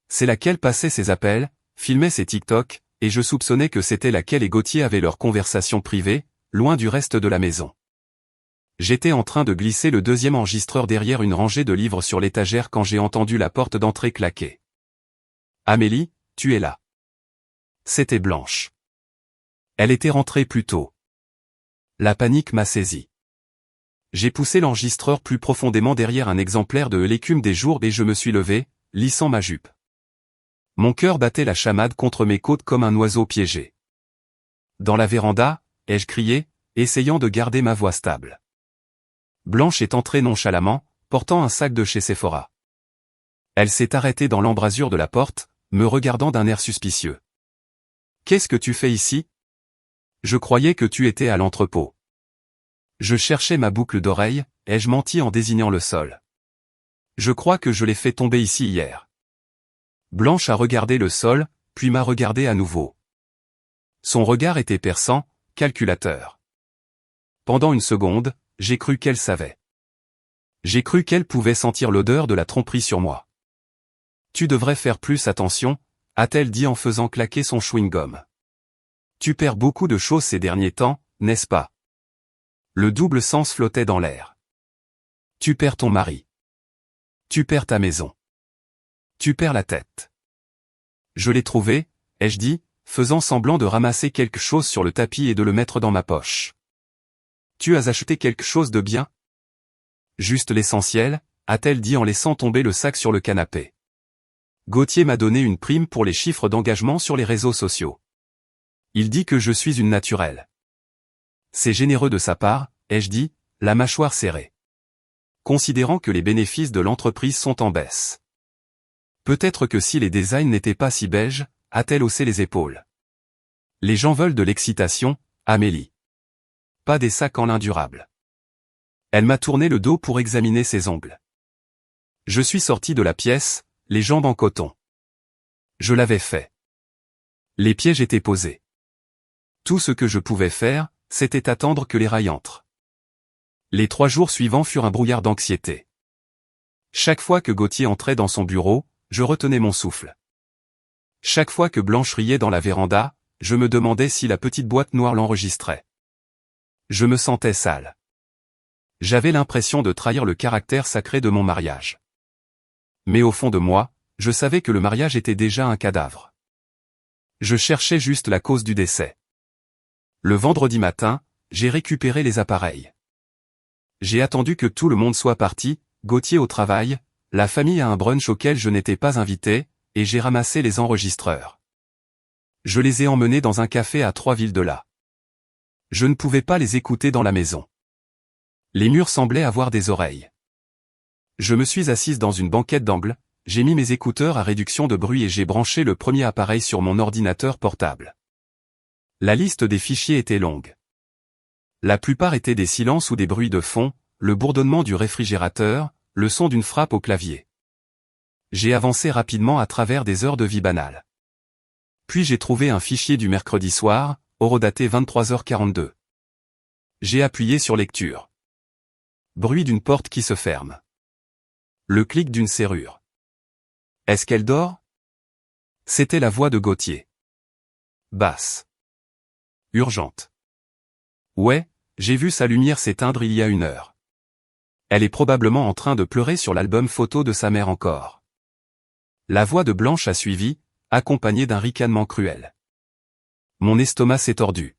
C'est laquelle passait ses appels, filmait ses TikTok, et je soupçonnais que c'était laquelle et Gauthier avaient leur conversation privée, loin du reste de la maison. J'étais en train de glisser le deuxième enregistreur derrière une rangée de livres sur l'étagère quand j'ai entendu la porte d'entrée claquer. Amélie, tu es là. C'était Blanche. Elle était rentrée plus tôt. La panique m'a saisi. J'ai poussé l'enregistreur plus profondément derrière un exemplaire de L'écume des jours et je me suis levé, lissant ma jupe. Mon cœur battait la chamade contre mes côtes comme un oiseau piégé. Dans la véranda, ai-je crié, essayant de garder ma voix stable. Blanche est entrée nonchalamment, portant un sac de chez Sephora. Elle s'est arrêtée dans l'embrasure de la porte, me regardant d'un air suspicieux. « Qu'est-ce que tu fais ici ? Je croyais que tu étais à l'entrepôt. » Je cherchais ma boucle d'oreille, ai-je menti en désignant le sol. Je crois que je l'ai fait tomber ici hier. Blanche a regardé le sol, puis m'a regardé à nouveau. Son regard était perçant, calculateur. Pendant une seconde, j'ai cru qu'elle savait. J'ai cru qu'elle pouvait sentir l'odeur de la tromperie sur moi. Tu devrais faire plus attention, a-t-elle dit en faisant claquer son chewing-gum. Tu perds beaucoup de choses ces derniers temps, n'est-ce pas? Le double sens flottait dans l'air. Tu perds ton mari. Tu perds ta maison. Tu perds la tête. Je l'ai trouvé, ai-je dit, faisant semblant de ramasser quelque chose sur le tapis et de le mettre dans ma poche. Tu as acheté quelque chose de bien? Juste l'essentiel, a-t-elle dit en laissant tomber le sac sur le canapé. Gauthier m'a donné une prime pour les chiffres d'engagement sur les réseaux sociaux. Il dit que je suis une naturelle. C'est généreux de sa part, ai-je dit, la mâchoire serrée. Considérant que les bénéfices de l'entreprise sont en baisse. Peut-être que si les designs n'étaient pas si beiges, a-t-elle haussé les épaules. Les gens veulent de l'excitation, Amélie. Pas des sacs en lin durable. Elle m'a tourné le dos pour examiner ses ongles. Je suis sorti de la pièce, les jambes en coton. Je l'avais fait. Les pièges étaient posés. Tout ce que je pouvais faire, c'était attendre que les rails entrent. Les 3 jours suivants furent un brouillard d'anxiété. Chaque fois que Gauthier entrait dans son bureau, je retenais mon souffle. Chaque fois que Blanche riait dans la véranda, je me demandais si la petite boîte noire l'enregistrait. Je me sentais sale. J'avais l'impression de trahir le caractère sacré de mon mariage. Mais au fond de moi, je savais que le mariage était déjà un cadavre. Je cherchais juste la cause du décès. Le vendredi matin, j'ai récupéré les appareils. J'ai attendu que tout le monde soit parti, Gauthier au travail, la famille à un brunch auquel je n'étais pas invité, et j'ai ramassé les enregistreurs. Je les ai emmenés dans un café à 3 villes de là. Je ne pouvais pas les écouter dans la maison. Les murs semblaient avoir des oreilles. Je me suis assise dans une banquette d'angle, j'ai mis mes écouteurs à réduction de bruit et j'ai branché le premier appareil sur mon ordinateur portable. La liste des fichiers était longue. La plupart étaient des silences ou des bruits de fond, le bourdonnement du réfrigérateur, le son d'une frappe au clavier. J'ai avancé rapidement à travers des heures de vie banale. Puis j'ai trouvé un fichier du mercredi soir, horodaté 23h42. J'ai appuyé sur lecture. Bruit d'une porte qui se ferme. Le clic d'une serrure. Est-ce qu'elle dort? C'était la voix de Gauthier. Basse. Urgente. Ouais, j'ai vu sa lumière s'éteindre il y a 1 heure. Elle est probablement en train de pleurer sur l'album photo de sa mère encore. La voix de Blanche a suivi, accompagnée d'un ricanement cruel. Mon estomac s'est tordu.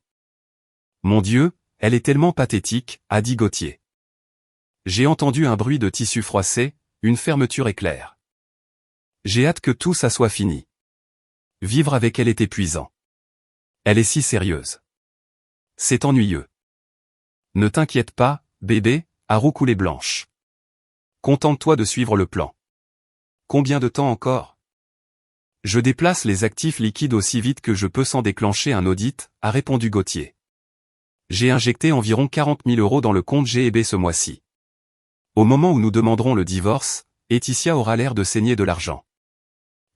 Mon Dieu, elle est tellement pathétique, a dit Gauthier. J'ai entendu un bruit de tissu froissé, une fermeture éclair. J'ai hâte que tout ça soit fini. Vivre avec elle est épuisant. Elle est si sérieuse. C'est ennuyeux. Ne t'inquiète pas, bébé, a roucoulé Blanche. Contente-toi de suivre le plan. Combien de temps encore? Je déplace les actifs liquides aussi vite que je peux sans déclencher un audit, a répondu Gauthier. J'ai injecté environ 40 000 € dans le compte GEB ce mois-ci. Au moment où nous demanderons le divorce, Laetitia aura l'air de saigner de l'argent.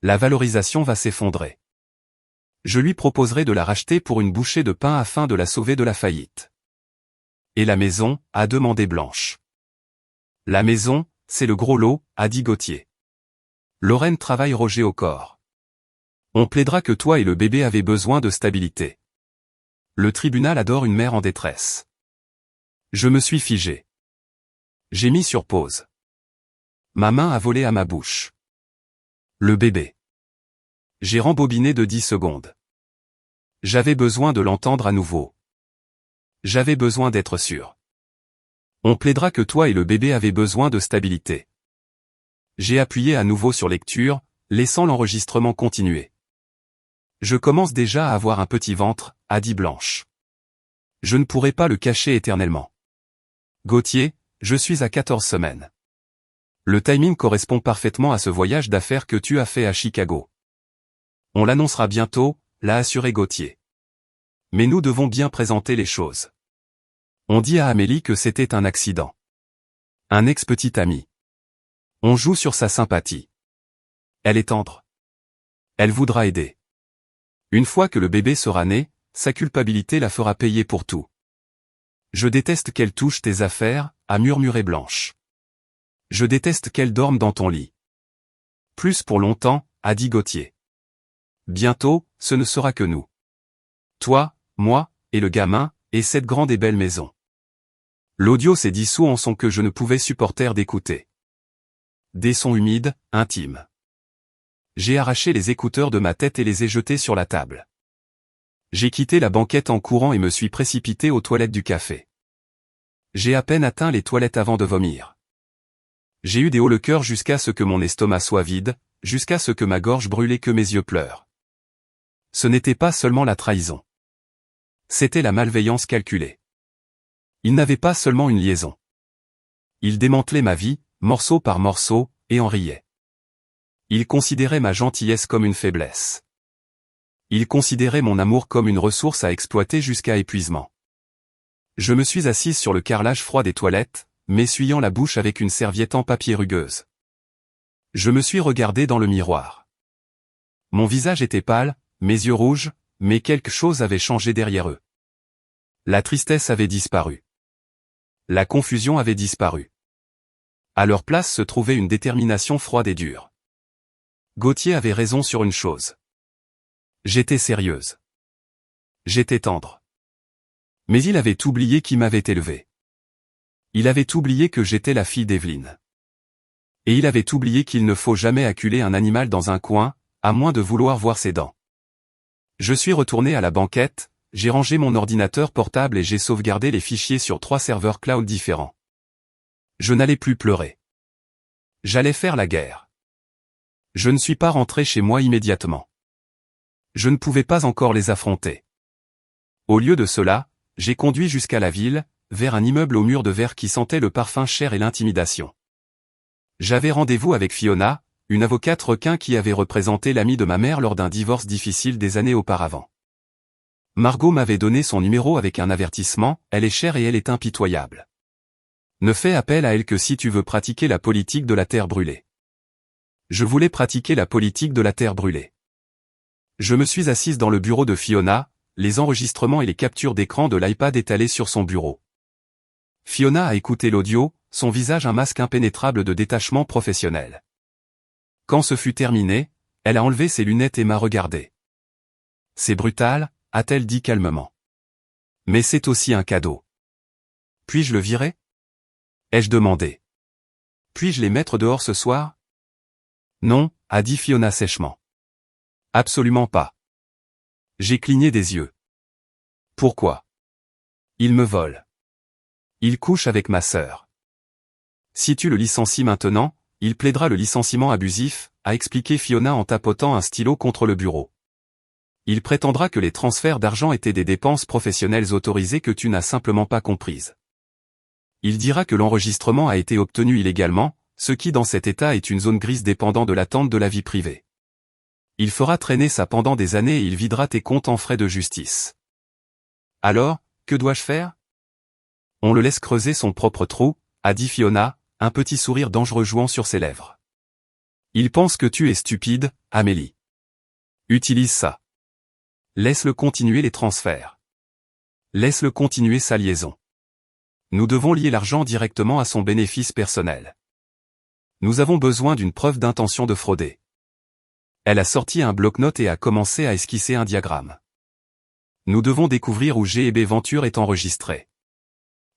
La valorisation va s'effondrer. Je lui proposerai de la racheter pour une bouchée de pain afin de la sauver de la faillite. Et la maison, a demandé Blanche. La maison, c'est le gros lot, a dit Gauthier. Lorraine travaille Roger au corps. On plaidera que toi et le bébé avez besoin de stabilité. Le tribunal adore une mère en détresse. Je me suis figé. J'ai mis sur pause. Ma main a volé à ma bouche. Le bébé. J'ai rembobiné de 10 secondes. J'avais besoin de l'entendre à nouveau. J'avais besoin d'être sûr. On plaidera que toi et le bébé avez besoin de stabilité. J'ai appuyé à nouveau sur lecture, laissant l'enregistrement continuer. Je commence déjà à avoir un petit ventre, a dit Blanche. Je ne pourrai pas le cacher éternellement. Gauthier, je suis à 14 semaines. Le timing correspond parfaitement à ce voyage d'affaires que tu as fait à Chicago. On l'annoncera bientôt, l'a assuré Gauthier. Mais nous devons bien présenter les choses. On dit à Amélie que c'était un accident. Un ex-petit ami. On joue sur sa sympathie. Elle est tendre. Elle voudra aider. Une fois que le bébé sera né, sa culpabilité la fera payer pour tout. Je déteste qu'elle touche tes affaires, a murmuré Blanche. Je déteste qu'elle dorme dans ton lit. Plus pour longtemps, a dit Gauthier. Bientôt, ce ne sera que nous. Toi, moi, et le gamin, et cette grande et belle maison. L'audio s'est dissous en sons que je ne pouvais supporter d'écouter. Des sons humides, intimes. J'ai arraché les écouteurs de ma tête et les ai jetés sur la table. J'ai quitté la banquette en courant et me suis précipité aux toilettes du café. J'ai à peine atteint les toilettes avant de vomir. J'ai eu des hauts le cœur jusqu'à ce que mon estomac soit vide, jusqu'à ce que ma gorge brûle et que mes yeux pleurent. Ce n'était pas seulement la trahison. C'était la malveillance calculée. Il n'avait pas seulement une liaison. Il démantelait ma vie, morceau par morceau, et en riait. Il considérait ma gentillesse comme une faiblesse. Il considérait mon amour comme une ressource à exploiter jusqu'à épuisement. Je me suis assise sur le carrelage froid des toilettes, m'essuyant la bouche avec une serviette en papier rugueuse. Je me suis regardé dans le miroir. Mon visage était pâle, mes yeux rouges, mais quelque chose avait changé derrière eux. La tristesse avait disparu. La confusion avait disparu. À leur place se trouvait une détermination froide et dure. Gauthier avait raison sur une chose. J'étais sérieuse. J'étais tendre. Mais il avait oublié qui m'avait élevé. Il avait oublié que j'étais la fille d'Evelyne. Et il avait oublié qu'il ne faut jamais acculer un animal dans un coin, à moins de vouloir voir ses dents. Je suis retourné à la banquette, j'ai rangé mon ordinateur portable et j'ai sauvegardé les fichiers sur 3 serveurs cloud différents. Je n'allais plus pleurer. J'allais faire la guerre. Je ne suis pas rentré chez moi immédiatement. Je ne pouvais pas encore les affronter. Au lieu de cela, j'ai conduit jusqu'à la ville, vers un immeuble au mur de verre qui sentait le parfum cher et l'intimidation. J'avais rendez-vous avec Fiona, une avocate requin qui avait représenté l'amie de ma mère lors d'un divorce difficile des années auparavant. Margot m'avait donné son numéro avec un avertissement, elle est chère et elle est impitoyable. Ne fais appel à elle que si tu veux pratiquer la politique de la terre brûlée. Je voulais pratiquer la politique de la terre brûlée. Je me suis assise dans le bureau de Fiona, les enregistrements et les captures d'écran de l'iPad étalés sur son bureau. Fiona a écouté l'audio, son visage un masque impénétrable de détachement professionnel. Quand ce fut terminé, elle a enlevé ses lunettes et m'a regardé. C'est brutal, a-t-elle dit calmement. Mais c'est aussi un cadeau. Puis-je le virer? Ai-je demandé. Puis-je les mettre dehors ce soir? Non, a dit Fiona sèchement. Absolument pas. J'ai cligné des yeux. Pourquoi? Il me vole. Il couche avec ma sœur. Si tu le licencies maintenant, il plaidera le licenciement abusif, a expliqué Fiona en tapotant un stylo contre le bureau. Il prétendra que les transferts d'argent étaient des dépenses professionnelles autorisées que tu n'as simplement pas comprises. Il dira que l'enregistrement a été obtenu illégalement, ce qui dans cet état est une zone grise dépendant de l'attente de la vie privée. Il fera traîner ça pendant des années et il videra tes comptes en frais de justice. Alors, que dois-je faire? On le laisse creuser son propre trou, a dit Fiona, un petit sourire dangereux jouant sur ses lèvres. Il pense que tu es stupide, Amélie. Utilise ça. Laisse-le continuer les transferts. Laisse-le continuer sa liaison. Nous devons lier l'argent directement à son bénéfice personnel. Nous avons besoin d'une preuve d'intention de frauder. Elle a sorti un bloc-notes et a commencé à esquisser un diagramme. Nous devons découvrir où G&B Venture est enregistré.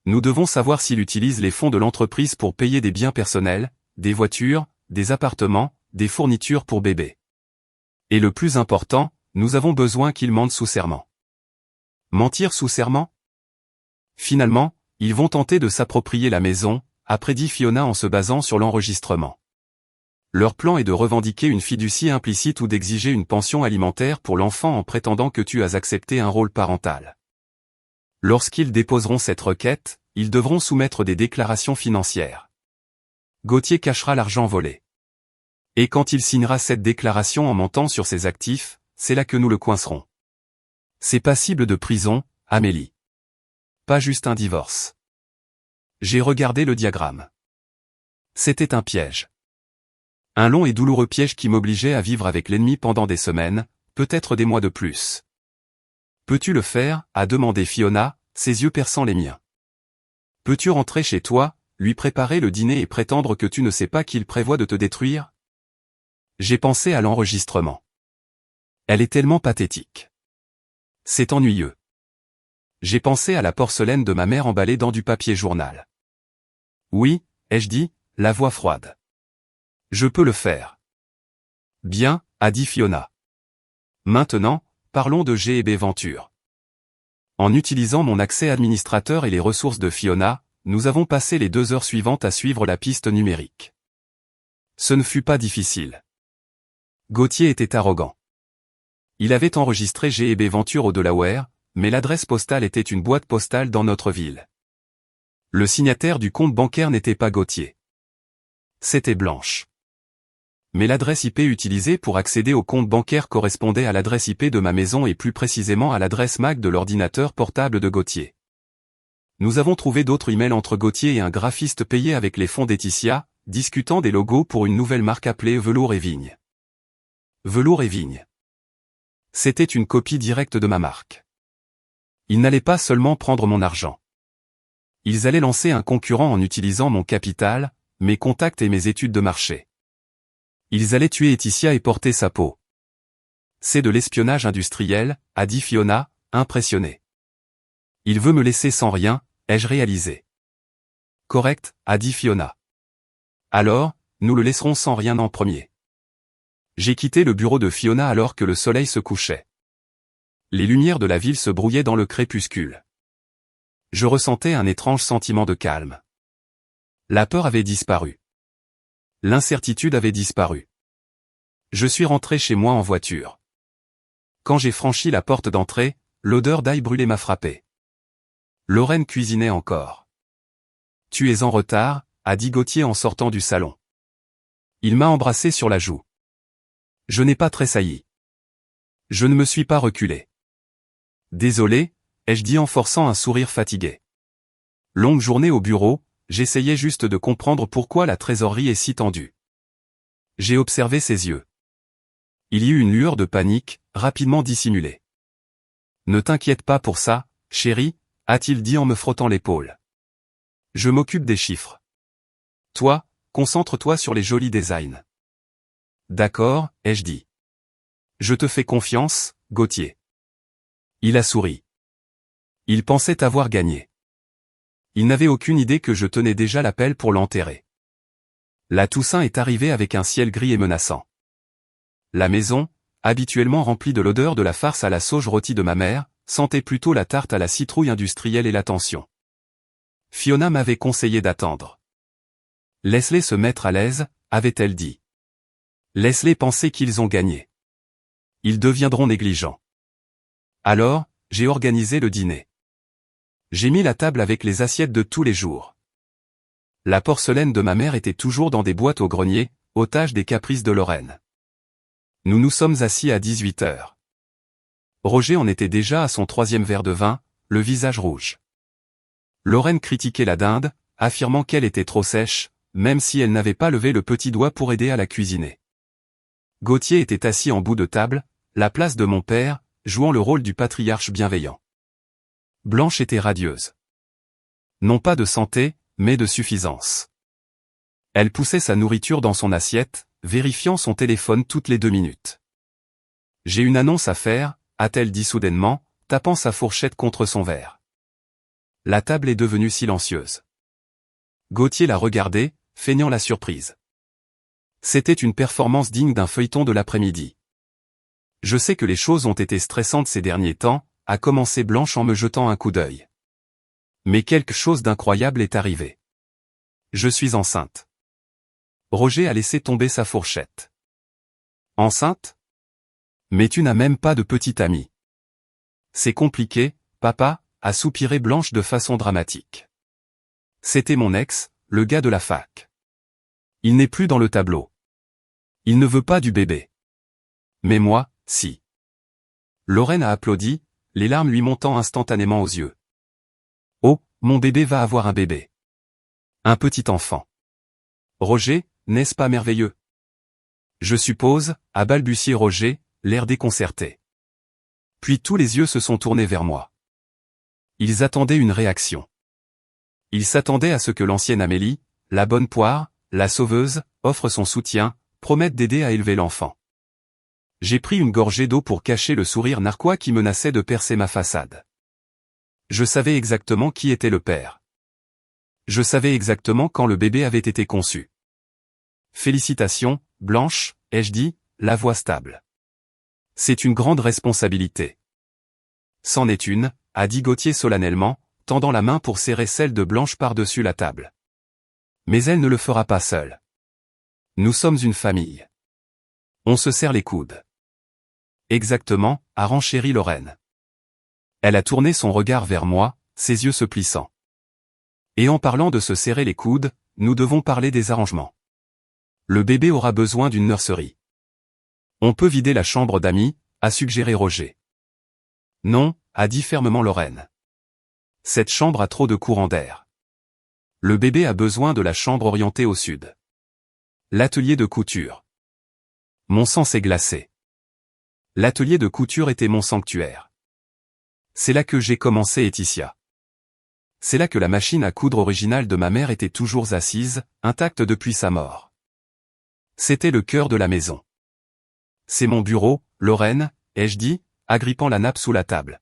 Nous devons savoir s'il utilise les fonds de l'entreprise pour payer des biens personnels, des voitures, des appartements, des fournitures pour bébé. Et le plus important, nous avons besoin qu'il mente sous serment. Mentir sous serment? Finalement, ils vont tenter de s'approprier la maison, a prédit Fiona en se basant sur l'enregistrement. Leur plan est de revendiquer une fiducie implicite ou d'exiger une pension alimentaire pour l'enfant en prétendant que tu as accepté un rôle parental. Lorsqu'ils déposeront cette requête, ils devront soumettre des déclarations financières. Gauthier cachera l'argent volé. Et quand il signera cette déclaration en mentant sur ses actifs, c'est là que nous le coincerons. C'est passible de prison, Amélie. Pas juste un divorce. J'ai regardé le diagramme. C'était un piège. Un long et douloureux piège qui m'obligeait à vivre avec l'ennemi pendant des semaines, peut-être des mois de plus. Peux-tu le faire, a demandé Fiona, ses yeux perçant les miens. Peux-tu rentrer chez toi, lui préparer le dîner et prétendre que tu ne sais pas qu'il prévoit de te détruire? J'ai pensé à l'enregistrement. Elle est tellement pathétique. C'est ennuyeux. J'ai pensé à la porcelaine de ma mère emballée dans du papier journal. Oui, ai-je dit, la voix froide. Je peux le faire. Bien, a dit Fiona. Maintenant, parlons de G&B Venture. En utilisant mon accès administrateur et les ressources de Fiona, nous avons passé les 2 heures suivantes à suivre la piste numérique. Ce ne fut pas difficile. Gauthier était arrogant. Il avait enregistré G&B Venture au Delaware, mais l'adresse postale était une boîte postale dans notre ville. Le signataire du compte bancaire n'était pas Gauthier. C'était Blanche. Mais l'adresse IP utilisée pour accéder au compte bancaire correspondait à l'adresse IP de ma maison et plus précisément à l'adresse MAC de l'ordinateur portable de Gauthier. Nous avons trouvé d'autres emails entre Gauthier et un graphiste payé avec les fonds d'Eticia, discutant des logos pour une nouvelle marque appelée Velours et Vigne. Velours et Vigne. C'était une copie directe de ma marque. Ils n'allaient pas seulement prendre mon argent. Ils allaient lancer un concurrent en utilisant mon capital, mes contacts et mes études de marché. Ils allaient tuer Eticia et porter sa peau. C'est de l'espionnage industriel, a dit Fiona, impressionnée. Il veut me laisser sans rien, ai-je réalisé. Correct, a dit Fiona. Alors, nous le laisserons sans rien en premier. J'ai quitté le bureau de Fiona alors que le soleil se couchait. Les lumières de la ville se brouillaient dans le crépuscule. Je ressentais un étrange sentiment de calme. La peur avait disparu. L'incertitude avait disparu. Je suis rentré chez moi en voiture. Quand j'ai franchi la porte d'entrée, l'odeur d'ail brûlé m'a frappé. Lorraine cuisinait encore. « Tu es en retard », a dit Gauthier en sortant du salon. Il m'a embrassé sur la joue. Je n'ai pas tressailli. Je ne me suis pas reculé. Désolé, ai-je dit en forçant un sourire fatigué. Longue journée au bureau, j'essayais juste de comprendre pourquoi la trésorerie est si tendue. J'ai observé ses yeux. Il y eut une lueur de panique, rapidement dissimulée. Ne t'inquiète pas pour ça, chérie, a-t-il dit en me frottant l'épaule. Je m'occupe des chiffres. Toi, concentre-toi sur les jolis designs. D'accord, ai-je dit. Je te fais confiance, Gauthier. Il a souri. Il pensait avoir gagné. Il n'avait aucune idée que je tenais déjà l'appel pour l'enterrer. La Toussaint est arrivée avec un ciel gris et menaçant. La maison, habituellement remplie de l'odeur de la farce à la sauge rôtie de ma mère, sentait plutôt la tarte à la citrouille industrielle et l'attention. Fiona m'avait conseillé d'attendre. Laisse-les se mettre à l'aise, avait-elle dit. Laisse-les penser qu'ils ont gagné. Ils deviendront négligents. Alors, j'ai organisé le dîner. J'ai mis la table avec les assiettes de tous les jours. La porcelaine de ma mère était toujours dans des boîtes au grenier, otage des caprices de Lorraine. Nous nous sommes assis à 18 heures. Roger en était déjà à son 3e verre de vin, le visage rouge. Lorraine critiquait la dinde, affirmant qu'elle était trop sèche, même si elle n'avait pas levé le petit doigt pour aider à la cuisiner. Gauthier était assis en bout de table, la place de mon père, jouant le rôle du patriarche bienveillant. Blanche était radieuse. Non pas de santé, mais de suffisance. Elle poussait sa nourriture dans son assiette, vérifiant son téléphone toutes les 2 minutes. J'ai une annonce à faire, a-t-elle dit soudainement, tapant sa fourchette contre son verre. La table est devenue silencieuse. Gauthier la regardait, feignant la surprise. C'était une performance digne d'un feuilleton de l'après-midi. Je sais que les choses ont été stressantes ces derniers temps, a commencé Blanche en me jetant un coup d'œil. Mais quelque chose d'incroyable est arrivé. Je suis enceinte. Roger a laissé tomber sa fourchette. Enceinte? Mais tu n'as même pas de petite amie. C'est compliqué, papa, a soupiré Blanche de façon dramatique. C'était mon ex, le gars de la fac. Il n'est plus dans le tableau. Il ne veut pas du bébé. Mais moi, si. Lorraine a applaudi, les larmes lui montant instantanément aux yeux. Oh, mon bébé va avoir un bébé. Un petit enfant. Roger, n'est-ce pas merveilleux? Je suppose, a balbutié Roger, l'air déconcerté. Puis tous les yeux se sont tournés vers moi. Ils attendaient une réaction. Ils s'attendaient à ce que l'ancienne Amélie, la bonne poire, la sauveuse, offre son soutien, promette d'aider à élever l'enfant. J'ai pris une gorgée d'eau pour cacher le sourire narquois qui menaçait de percer ma façade. Je savais exactement qui était le père. Je savais exactement quand le bébé avait été conçu. Félicitations, Blanche, ai-je dit, la voix stable. C'est une grande responsabilité. C'en est une, a dit Gauthier solennellement, tendant la main pour serrer celle de Blanche par-dessus la table. Mais elle ne le fera pas seule. Nous sommes une famille. On se serre les coudes. Exactement, a renchéri Lorraine. Elle a tourné son regard vers moi, ses yeux se plissant. Et en parlant de se serrer les coudes, nous devons parler des arrangements. Le bébé aura besoin d'une nurserie. On peut vider la chambre d'amis, a suggéré Roger. Non, a dit fermement Lorraine. Cette chambre a trop de courant d'air. Le bébé a besoin de la chambre orientée au sud. L'atelier de couture. Mon sang s'est glacé. L'atelier de couture était mon sanctuaire. C'est là que j'ai commencé Laetitia. C'est là que la machine à coudre originale de ma mère était toujours assise, intacte depuis sa mort. C'était le cœur de la maison. C'est mon bureau, Lorraine, ai-je dit, agrippant la nappe sous la table.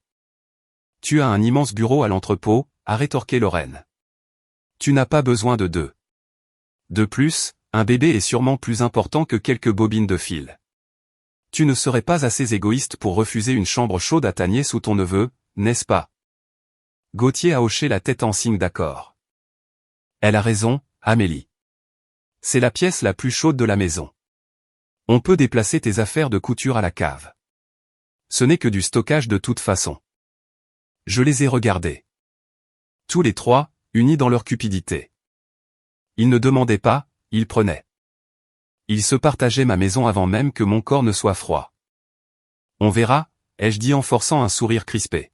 Tu as un immense bureau à l'entrepôt, a rétorqué Lorraine. Tu n'as pas besoin de deux. De plus, un bébé est sûrement plus important que quelques bobines de fil. Tu ne serais pas assez égoïste pour refuser une chambre chaude à tanier sous ton neveu, n'est-ce pas? Gauthier a hoché la tête en signe d'accord. Elle a raison, Amélie. C'est la pièce la plus chaude de la maison. On peut déplacer tes affaires de couture à la cave. Ce n'est que du stockage de toute façon. Je les ai regardés. Tous les trois, unis dans leur cupidité. Ils ne demandaient pas, ils prenaient. Ils se partageaient ma maison avant même que mon corps ne soit froid. On verra, ai-je dit en forçant un sourire crispé.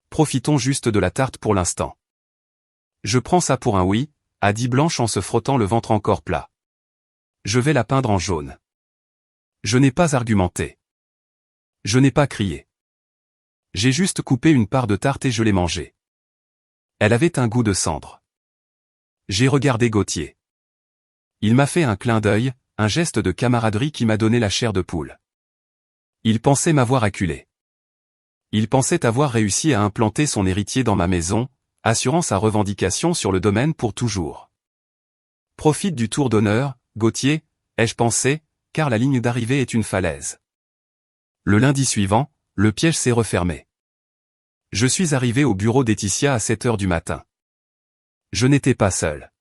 Profitons juste de la tarte pour l'instant. Je prends ça pour un oui, a dit Blanche en se frottant le ventre encore plat. Je vais la peindre en jaune. Je n'ai pas argumenté. Je n'ai pas crié. J'ai juste coupé une part de tarte et je l'ai mangée. Elle avait un goût de cendre. J'ai regardé Gauthier. Il m'a fait un clin d'œil, un geste de camaraderie qui m'a donné la chair de poule. Il pensait m'avoir acculé. Il pensait avoir réussi à implanter son héritier dans ma maison, assurant sa revendication sur le domaine pour toujours. Profite du tour d'honneur, Gauthier, ai-je pensé, car la ligne d'arrivée est une falaise. Le lundi suivant, le piège s'est refermé. Je suis arrivé au bureau d'Laetitia à 7 heures du matin. Je n'étais pas seul.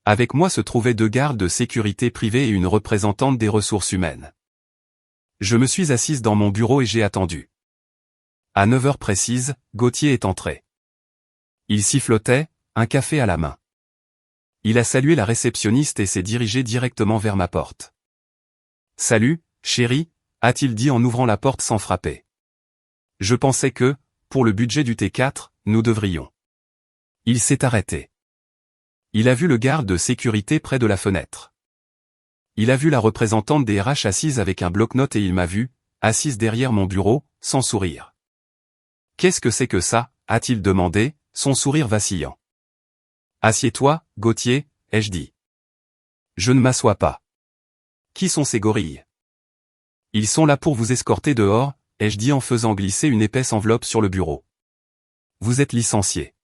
Avec moi se trouvaient 2 gardes de sécurité privés et une représentante des ressources humaines. Je me suis assise dans mon bureau et j'ai attendu. À 9 heures précises, Gauthier est entré. Il sifflotait, un café à la main. Il a salué la réceptionniste et s'est dirigé directement vers ma porte. « Salut, chérie », a-t-il dit en ouvrant la porte sans frapper. Je pensais que, pour le budget du T4, nous devrions. Il s'est arrêté. Il a vu le garde de sécurité près de la fenêtre. Il a vu la représentante des RH assise avec un bloc-notes et il m'a vu, assise derrière mon bureau, sans sourire. « Qu'est-ce que c'est que ça ?» a-t-il demandé, son sourire vacillant. « Assieds-toi, Gauthier, ai-je dit. »« Je ne m'assois pas. »« Qui sont ces gorilles ?»« Ils sont là pour vous escorter dehors, ai-je dit en faisant glisser une épaisse enveloppe sur le bureau. »« Vous êtes licencié. »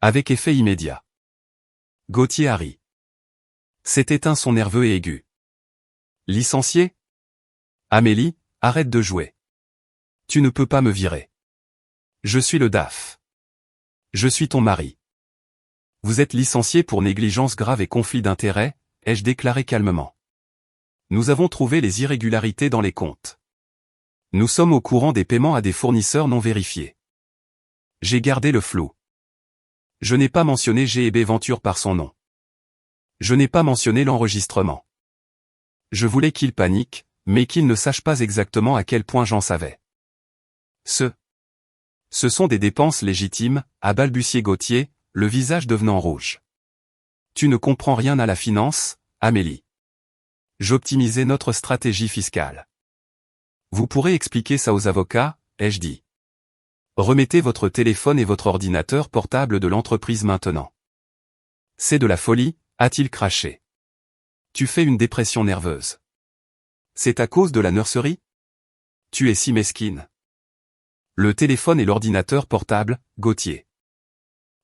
Avec effet immédiat. Gauthier a ri. C'était un son nerveux et aigu. « Licencié ? Amélie, arrête de jouer. Tu ne peux pas me virer. Je suis le DAF. Je suis ton mari. Vous êtes licencié pour négligence grave et conflit d'intérêts, ai-je déclaré calmement. Nous avons trouvé les irrégularités dans les comptes. Nous sommes au courant des paiements à des fournisseurs non vérifiés. J'ai gardé le flou. Je n'ai pas mentionné G&B Venture par son nom. Je n'ai pas mentionné l'enregistrement. Je voulais qu'il panique, mais qu'il ne sache pas exactement à quel point j'en savais. Ce sont des dépenses légitimes, a balbutié Gauthier, le visage devenant rouge. Tu ne comprends rien à la finance, Amélie. J'optimisais notre stratégie fiscale. Vous pourrez expliquer ça aux avocats, ai-je dit. Remettez votre téléphone et votre ordinateur portable de l'entreprise maintenant. C'est de la folie, a-t-il craché. Tu fais une dépression nerveuse. C'est à cause de la nurserie ? Tu es si mesquine. Le téléphone et l'ordinateur portable, Gauthier.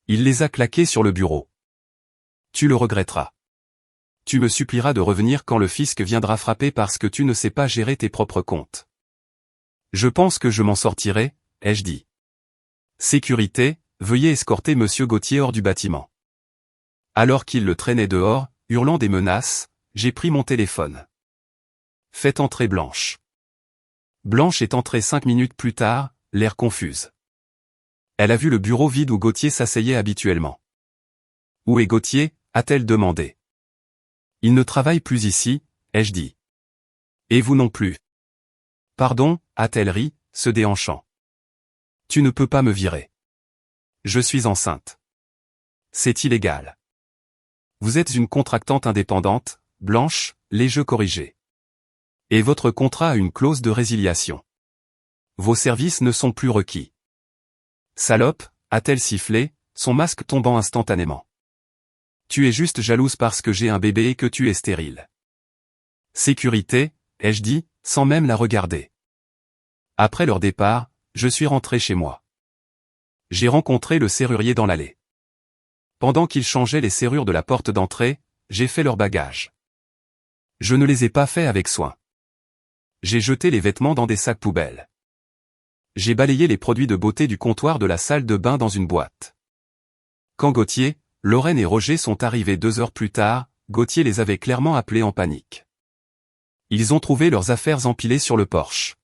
Il les a claqués sur le bureau. Tu le regretteras. Tu me supplieras de revenir quand le fisc viendra frapper parce que tu ne sais pas gérer tes propres comptes. Je pense que je m'en sortirai, ai-je dit. Sécurité, veuillez escorter monsieur Gauthier hors du bâtiment. Alors qu'il le traînait dehors, hurlant des menaces, j'ai pris mon téléphone. Faites entrer Blanche. Blanche est entrée 5 minutes plus tard, l'air confuse. Elle a vu le bureau vide où Gauthier s'asseyait habituellement. Où est Gauthier, a-t-elle demandé. Il ne travaille plus ici, ai-je dit. Et vous non plus. Pardon, a-t-elle ri, se déhanchant. Tu ne peux pas me virer. Je suis enceinte. C'est illégal. Vous êtes une contractante indépendante, Blanche, les jeux corrigés. Et votre contrat a une clause de résiliation. Vos services ne sont plus requis. Salope, a-t-elle sifflé, son masque tombant instantanément. Tu es juste jalouse parce que j'ai un bébé et que tu es stérile. Sécurité, ai-je dit, sans même la regarder. Après leur départ, je suis rentré chez moi. J'ai rencontré le serrurier dans l'allée. Pendant qu'il changeait les serrures de la porte d'entrée, j'ai fait leurs bagages. Je ne les ai pas faits avec soin. J'ai jeté les vêtements dans des sacs poubelles. J'ai balayé les produits de beauté du comptoir de la salle de bain dans une boîte. Quand Gauthier, Lorraine et Roger sont arrivés 2 heures plus tard, Gauthier les avait clairement appelés en panique. Ils ont trouvé leurs affaires empilées sur le porche.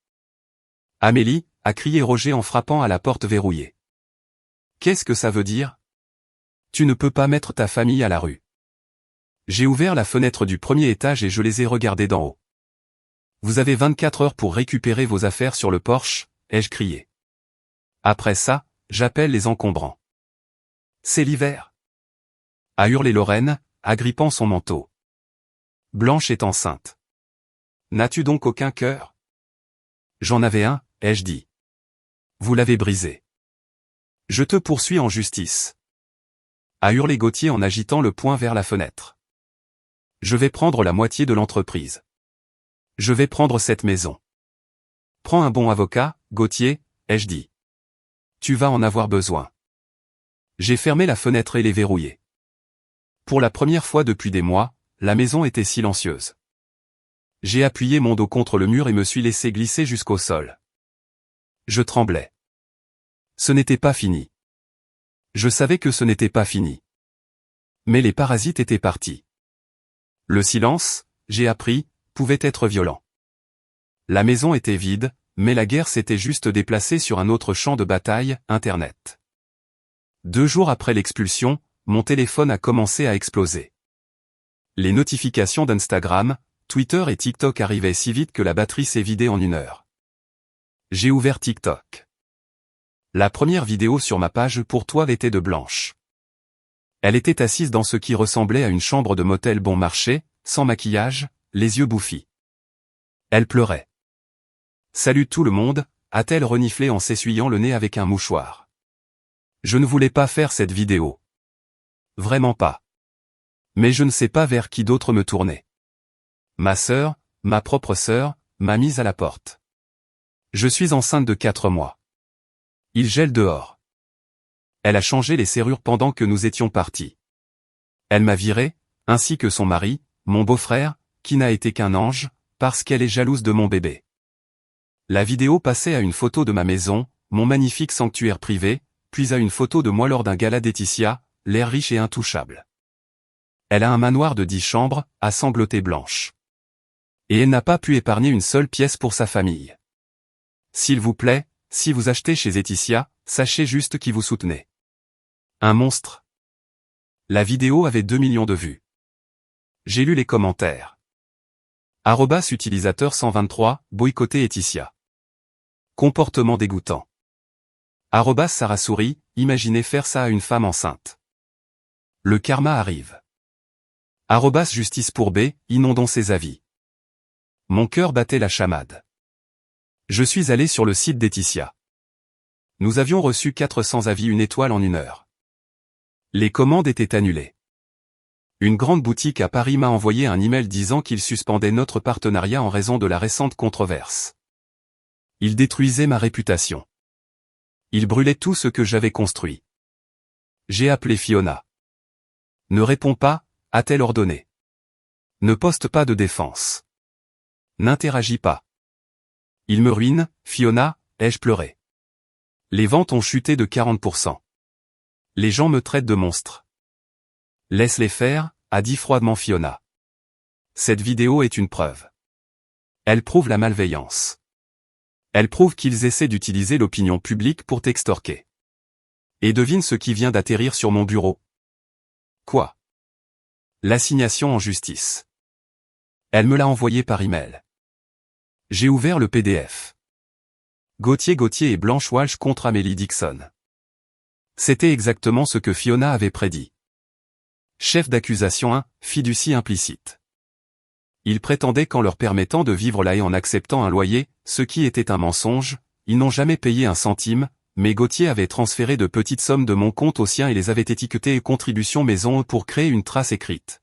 Amélie, a crié Roger en frappant à la porte verrouillée. Qu'est-ce que ça veut dire? Tu ne peux pas mettre ta famille à la rue. J'ai ouvert la fenêtre du premier étage et je les ai regardés d'en haut. Vous avez 24 heures pour récupérer vos affaires sur le porche, ai-je crié. Après ça, j'appelle les encombrants. C'est l'hiver. A hurlé Lorraine, agrippant son manteau. Blanche est enceinte. N'as-tu donc aucun cœur? J'en avais un, ai-je dit. Vous l'avez brisé. Je te poursuis en justice. A hurlé Gauthier en agitant le poing vers la fenêtre. Je vais prendre la moitié de l'entreprise. Je vais prendre cette maison. Prends un bon avocat, Gauthier, ai-je dit. Tu vas en avoir besoin. J'ai fermé la fenêtre et les verrouillé. Pour la première fois depuis des mois, la maison était silencieuse. J'ai appuyé mon dos contre le mur et me suis laissé glisser jusqu'au sol. Je tremblais. Ce n'était pas fini. Je savais que ce n'était pas fini. Mais les parasites étaient partis. Le silence, j'ai appris, pouvait être violent. La maison était vide, mais la guerre s'était juste déplacée sur un autre champ de bataille, Internet. 2 jours après l'expulsion, mon téléphone a commencé à exploser. Les notifications d'Instagram, Twitter et TikTok arrivaient si vite que la batterie s'est vidée en 1 heure. J'ai ouvert TikTok. La première vidéo sur ma page pour toi était de Blanche. Elle était assise dans ce qui ressemblait à une chambre de motel bon marché, sans maquillage, les yeux bouffis. Elle pleurait. Salut tout le monde, a-t-elle reniflé en s'essuyant le nez avec un mouchoir. Je ne voulais pas faire cette vidéo. Vraiment pas. Mais je ne sais pas vers qui d'autre me tourner. Ma sœur, ma propre sœur, m'a mise à la porte. Je suis enceinte de 4 mois. Il gèle dehors. Elle a changé les serrures pendant que nous étions partis. Elle m'a viré, ainsi que son mari, mon beau-frère, qui n'a été qu'un ange, parce qu'elle est jalouse de mon bébé. La vidéo passait à une photo de ma maison, mon magnifique sanctuaire privé, puis à une photo de moi lors d'un gala Laetitia, l'air riche et intouchable. Elle a un manoir de 10 chambres, a sangloté Blanche. Et elle n'a pas pu épargner une seule pièce pour sa famille. S'il vous plaît, si vous achetez chez Laetitia, sachez juste qui vous soutenez. Un monstre. La vidéo avait 2 millions de vues. J'ai lu les commentaires. @utilisateur 123, boycotter Laetitia. Comportement dégoûtant. Sarah Souris, imaginez faire ça à une femme enceinte. Le karma arrive. Justice pour B, inondons ses avis. Mon cœur battait la chamade. Je suis allé sur le site d'Laetitia. Nous avions reçu 400 avis 1 étoile en 1 heure. Les commandes étaient annulées. Une grande boutique à Paris m'a envoyé un email disant qu'il suspendait notre partenariat en raison de la récente controverse. Il détruisait ma réputation. Il brûlait tout ce que j'avais construit. J'ai appelé Fiona. Ne réponds pas, a-t-elle ordonné. Ne poste pas de défense. N'interagis pas. Il me ruine, Fiona, ai-je pleuré. Les ventes ont chuté de 40%. Les gens me traitent de monstre. Laisse-les faire, a dit froidement Fiona. Cette vidéo est une preuve. Elle prouve la malveillance. Elle prouve qu'ils essaient d'utiliser l'opinion publique pour t'extorquer. Et devine ce qui vient d'atterrir sur mon bureau. Quoi? L'assignation en justice. Elle me l'a envoyé par email. J'ai ouvert le PDF. Gauthier et Blanche Walsh contre Amélie Dixon. C'était exactement ce que Fiona avait prédit. Chef d'accusation 1, fiducie implicite. Ils prétendaient qu'en leur permettant de vivre là et en acceptant un loyer, ce qui était un mensonge, ils n'ont jamais payé un centime, mais Gauthier avait transféré de petites sommes de mon compte au sien et les avait étiquetées contribution maison pour créer une trace écrite.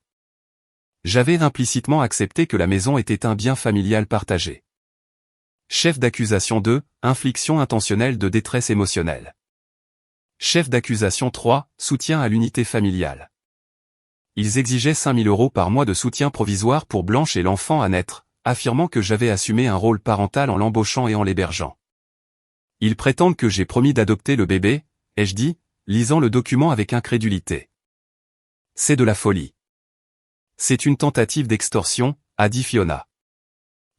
J'avais implicitement accepté que la maison était un bien familial partagé. Chef d'accusation 2, infliction intentionnelle de détresse émotionnelle. Chef d'accusation 3, soutien à l'unité familiale. Ils exigeaient 5 000 € par mois de soutien provisoire pour Blanche et l'enfant à naître, affirmant que j'avais assumé un rôle parental en l'embauchant et en l'hébergeant. Ils prétendent que j'ai promis d'adopter le bébé, ai-je dit, lisant le document avec incrédulité. C'est de la folie. C'est une tentative d'extorsion, a dit Fiona.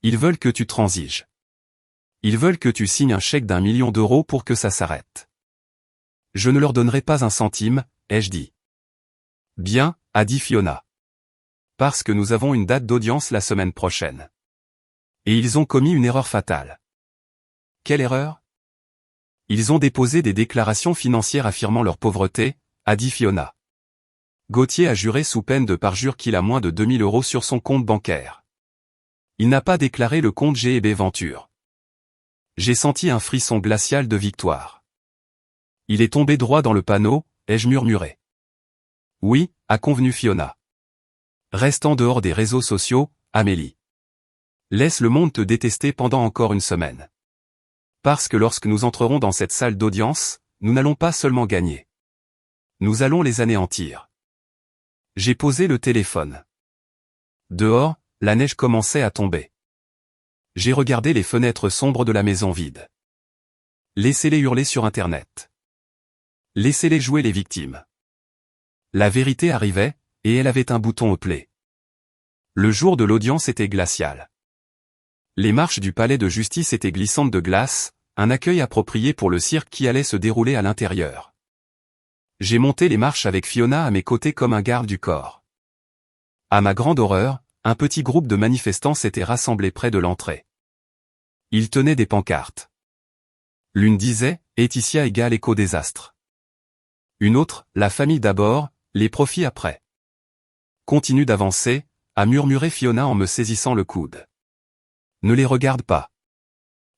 Ils veulent que tu transiges. Ils veulent que tu signes un chèque d'1 million d'euros pour que ça s'arrête. Je ne leur donnerai pas un centime, ai-je dit. Bien, a dit Fiona. Parce que nous avons une date d'audience la semaine prochaine. Et ils ont commis une erreur fatale. Quelle erreur? Ils ont déposé des déclarations financières affirmant leur pauvreté, a dit Fiona. Gauthier a juré sous peine de parjure qu'il a moins de 2 000 € sur son compte bancaire. Il n'a pas déclaré le compte G&B Venture. J'ai senti un frisson glacial de victoire. Il est tombé droit dans le panneau, ai-je murmuré. Oui, a convenu Fiona. Reste en dehors des réseaux sociaux, Amélie. Laisse le monde te détester pendant encore une semaine. Parce que lorsque nous entrerons dans cette salle d'audience, nous n'allons pas seulement gagner. Nous allons les anéantir. J'ai posé le téléphone. Dehors, la neige commençait à tomber. J'ai regardé les fenêtres sombres de la maison vide. Laissez-les hurler sur Internet. Laissez-les jouer les victimes. La vérité arrivait, et elle avait un bouton au play. Le jour de l'audience était glacial. Les marches du palais de justice étaient glissantes de glace, un accueil approprié pour le cirque qui allait se dérouler à l'intérieur. J'ai monté les marches avec Fiona à mes côtés comme un garde du corps. À ma grande horreur, un petit groupe de manifestants s'était rassemblé près de l'entrée. Ils tenaient des pancartes. L'une disait « Laetitia égale éco-désastre ». Une autre « La famille d'abord, les profits après ». Continue d'avancer, a murmuré Fiona en me saisissant le coude. Ne les regarde pas.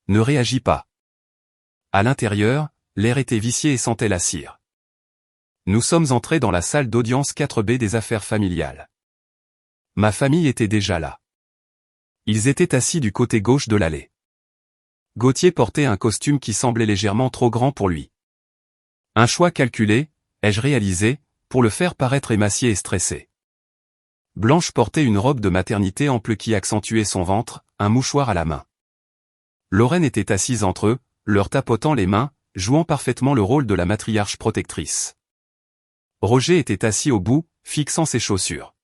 Ne réagis pas. À l'intérieur, l'air était vicié et sentait la cire. Nous sommes entrés dans la salle d'audience 4B des affaires familiales. Ma famille était déjà là. Ils étaient assis du côté gauche de l'allée. Gauthier portait un costume qui semblait légèrement trop grand pour lui. Un choix calculé, ai-je réalisé, pour le faire paraître émacié et stressé. Blanche portait une robe de maternité ample qui accentuait son ventre, un mouchoir à la main. Lorraine était assise entre eux, leur tapotant les mains, jouant parfaitement le rôle de la matriarche protectrice. Roger était assis au bout, fixant ses chaussures.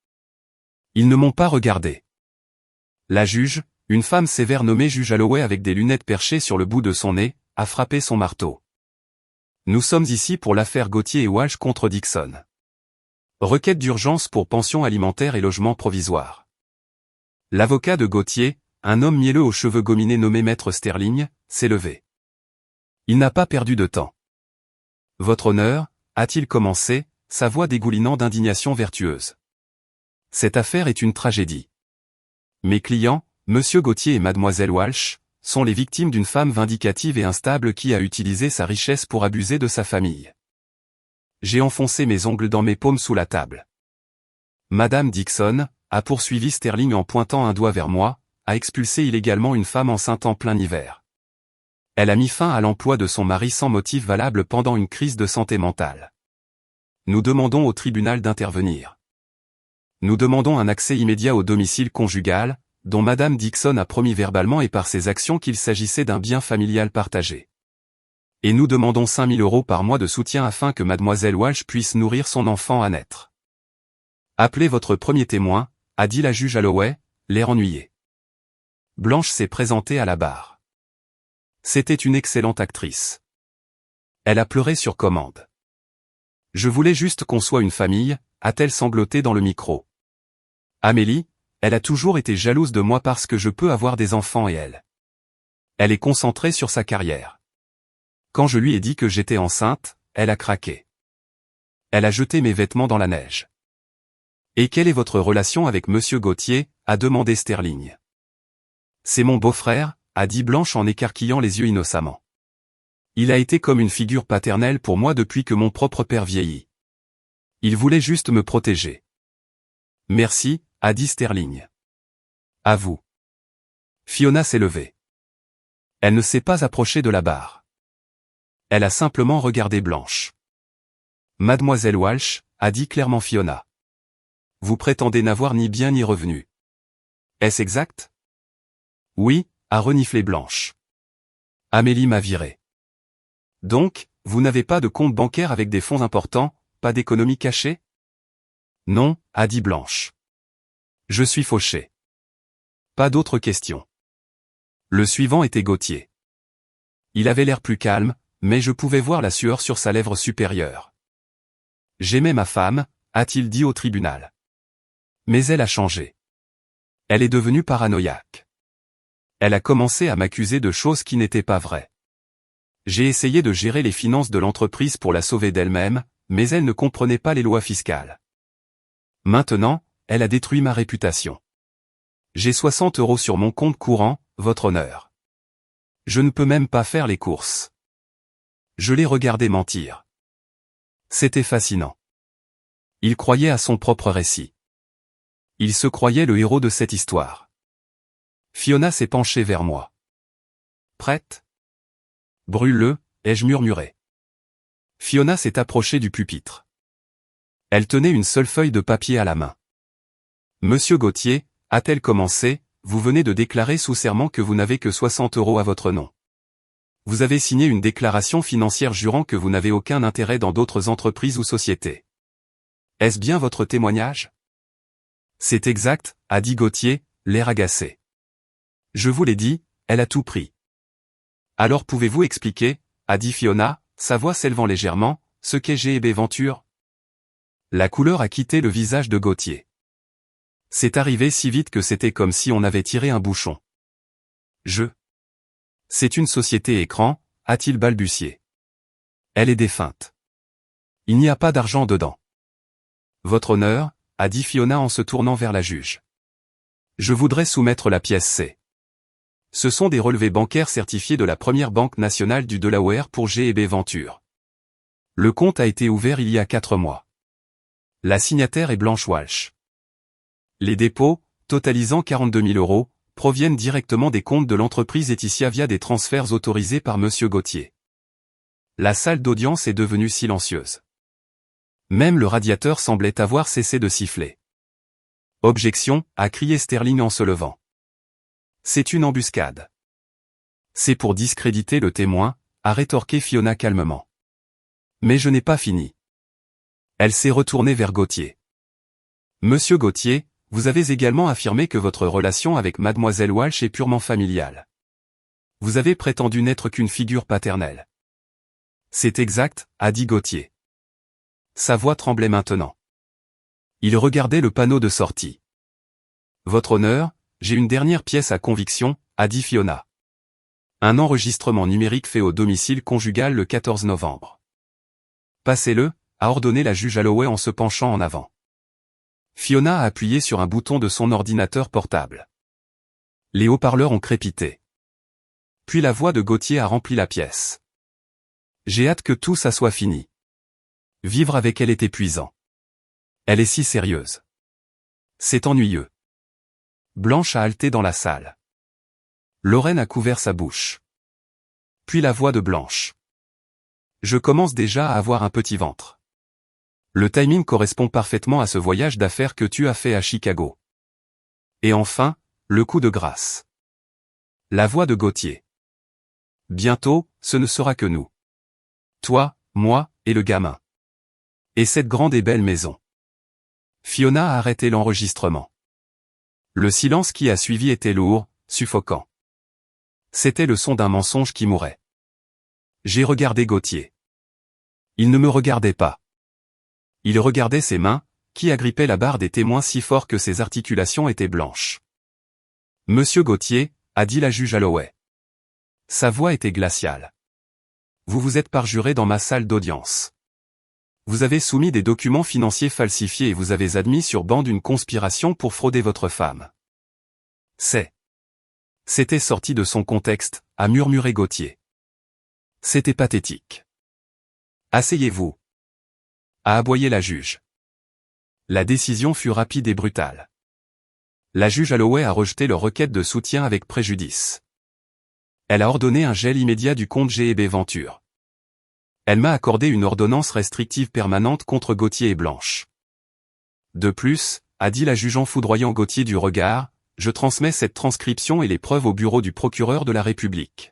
Ils ne m'ont pas regardé. La juge, une femme sévère nommée juge Holloway avec des lunettes perchées sur le bout de son nez, a frappé son marteau. Nous sommes ici pour l'affaire Gauthier et Walsh contre Dixon. Requête d'urgence pour pension alimentaire et logement provisoire. L'avocat de Gauthier, un homme mielleux aux cheveux gominés nommé Maître Sterling, s'est levé. Il n'a pas perdu de temps. Votre honneur, a-t-il commencé, sa voix dégoulinant d'indignation vertueuse. Cette affaire est une tragédie. Mes clients, Monsieur Gauthier et Mademoiselle Walsh, sont les victimes d'une femme vindicative et instable qui a utilisé sa richesse pour abuser de sa famille. J'ai enfoncé mes ongles dans mes paumes sous la table. Madame Dixon, a poursuivi Sterling en pointant un doigt vers moi, a expulsé illégalement une femme enceinte en plein hiver. Elle a mis fin à l'emploi de son mari sans motif valable pendant une crise de santé mentale. Nous demandons au tribunal d'intervenir. Nous demandons un accès immédiat au domicile conjugal, dont Madame Dixon a promis verbalement et par ses actions qu'il s'agissait d'un bien familial partagé. Et nous demandons 5 000 € par mois de soutien afin que Mademoiselle Walsh puisse nourrir son enfant à naître. Appelez votre premier témoin, a dit la juge Holloway, l'air ennuyé. Blanche s'est présentée à la barre. C'était une excellente actrice. Elle a pleuré sur commande. Je voulais juste qu'on soit une famille, a-t-elle sangloté dans le micro. Amélie, elle a toujours été jalouse de moi parce que je peux avoir des enfants et elle. Elle est concentrée sur sa carrière. Quand je lui ai dit que j'étais enceinte, elle a craqué. Elle a jeté mes vêtements dans la neige. Et quelle est votre relation avec Monsieur Gauthier, a demandé Sterling. C'est mon beau-frère, a dit Blanche en écarquillant les yeux innocemment. Il a été comme une figure paternelle pour moi depuis que mon propre père vieillit. Il voulait juste me protéger. Merci, a dit Sterling. À vous. Fiona s'est levée. Elle ne s'est pas approchée de la barre. Elle a simplement regardé Blanche. Mademoiselle Walsh, a dit clairement Fiona. Vous prétendez n'avoir ni bien ni revenu. Est-ce exact? Oui, a reniflé Blanche. Amélie m'a viré. Donc, vous n'avez pas de compte bancaire avec des fonds importants, pas d'économie cachée? Non, a dit Blanche. Je suis fauché. Pas d'autres questions. Le suivant était Gauthier. Il avait l'air plus calme, mais je pouvais voir la sueur sur sa lèvre supérieure. J'aimais ma femme, a-t-il dit au tribunal. Mais elle a changé. Elle est devenue paranoïaque. Elle a commencé à m'accuser de choses qui n'étaient pas vraies. J'ai essayé de gérer les finances de l'entreprise pour la sauver d'elle-même, mais elle ne comprenait pas les lois fiscales. Maintenant, elle a détruit ma réputation. J'ai 60 € sur mon compte courant, votre honneur. Je ne peux même pas faire les courses. Je l'ai regardé mentir. C'était fascinant. Il croyait à son propre récit. Il se croyait le héros de cette histoire. Fiona s'est penchée vers moi. Prête? Brûle-le, ai-je murmuré. Fiona s'est approchée du pupitre. Elle tenait une seule feuille de papier à la main. Monsieur Gauthier, a-t-elle commencé, vous venez de déclarer sous serment que vous n'avez que 60 € à votre nom. Vous avez signé une déclaration financière jurant que vous n'avez aucun intérêt dans d'autres entreprises ou sociétés. Est-ce bien votre témoignage? C'est exact, a dit Gauthier, l'air agacé. Je vous l'ai dit, elle a tout pris. Alors pouvez-vous expliquer, a dit Fiona, sa voix s'élevant légèrement, ce qu'est G&B Venture? La couleur a quitté le visage de Gauthier. C'est arrivé si vite que c'était comme si on avait tiré un bouchon. C'est une société écran, a-t-il balbutié. Elle est défunte. Il n'y a pas d'argent dedans. Votre honneur, a dit Fiona en se tournant vers la juge. Je voudrais soumettre la pièce C. Ce sont des relevés bancaires certifiés de la première banque nationale du Delaware pour G&B Venture. Le compte a été ouvert il y a 4 mois. La signataire est Blanche Walsh. Les dépôts, totalisant 42 000 €, proviennent directement des comptes de l'entreprise Eticia via des transferts autorisés par Monsieur Gauthier. La salle d'audience est devenue silencieuse. Même le radiateur semblait avoir cessé de siffler. Objection, a crié Sterling en se levant. C'est une embuscade. C'est pour discréditer le témoin, a rétorqué Fiona calmement. Mais je n'ai pas fini. Elle s'est retournée vers Gauthier. Monsieur Gauthier, vous avez également affirmé que votre relation avec Mademoiselle Walsh est purement familiale. Vous avez prétendu n'être qu'une figure paternelle. C'est exact, a dit Gauthier. Sa voix tremblait maintenant. Il regardait le panneau de sortie. Votre honneur, j'ai une dernière pièce à conviction, a dit Fiona. Un enregistrement numérique fait au domicile conjugal le 14 novembre. Passez-le, a ordonné la juge Holloway en se penchant en avant. Fiona a appuyé sur un bouton de son ordinateur portable. Les haut-parleurs ont crépité. Puis la voix de Gauthier a rempli la pièce. J'ai hâte que tout ça soit fini. Vivre avec elle est épuisant. Elle est si sérieuse. C'est ennuyeux. Blanche a halté dans la salle. Lorraine a couvert sa bouche. Puis la voix de Blanche. Je commence déjà à avoir un petit ventre. Le timing correspond parfaitement à ce voyage d'affaires que tu as fait à Chicago. Et enfin, le coup de grâce. La voix de Gauthier. Bientôt, ce ne sera que nous. Toi, moi, et le gamin. Et cette grande et belle maison. Fiona a arrêté l'enregistrement. Le silence qui a suivi était lourd, suffocant. C'était le son d'un mensonge qui mourait. J'ai regardé Gauthier. Il ne me regardait pas. Il regardait ses mains, qui agrippaient la barre des témoins si fort que ses articulations étaient blanches. Monsieur Gauthier, a dit la juge Holloway. Sa voix était glaciale. Vous vous êtes parjuré dans ma salle d'audience. Vous avez soumis des documents financiers falsifiés et vous avez admis sur bande une conspiration pour frauder votre femme. C'était sorti de son contexte, a murmuré Gauthier. C'était pathétique. Asseyez-vous, a aboyé la juge. La décision fut rapide et brutale. La juge Holloway a rejeté leur requête de soutien avec préjudice. Elle a ordonné un gel immédiat du compte G&B Venture. Elle m'a accordé une ordonnance restrictive permanente contre Gauthier et Blanche. De plus, a dit la juge en foudroyant Gauthier du regard, je transmets cette transcription et les preuves au bureau du procureur de la République.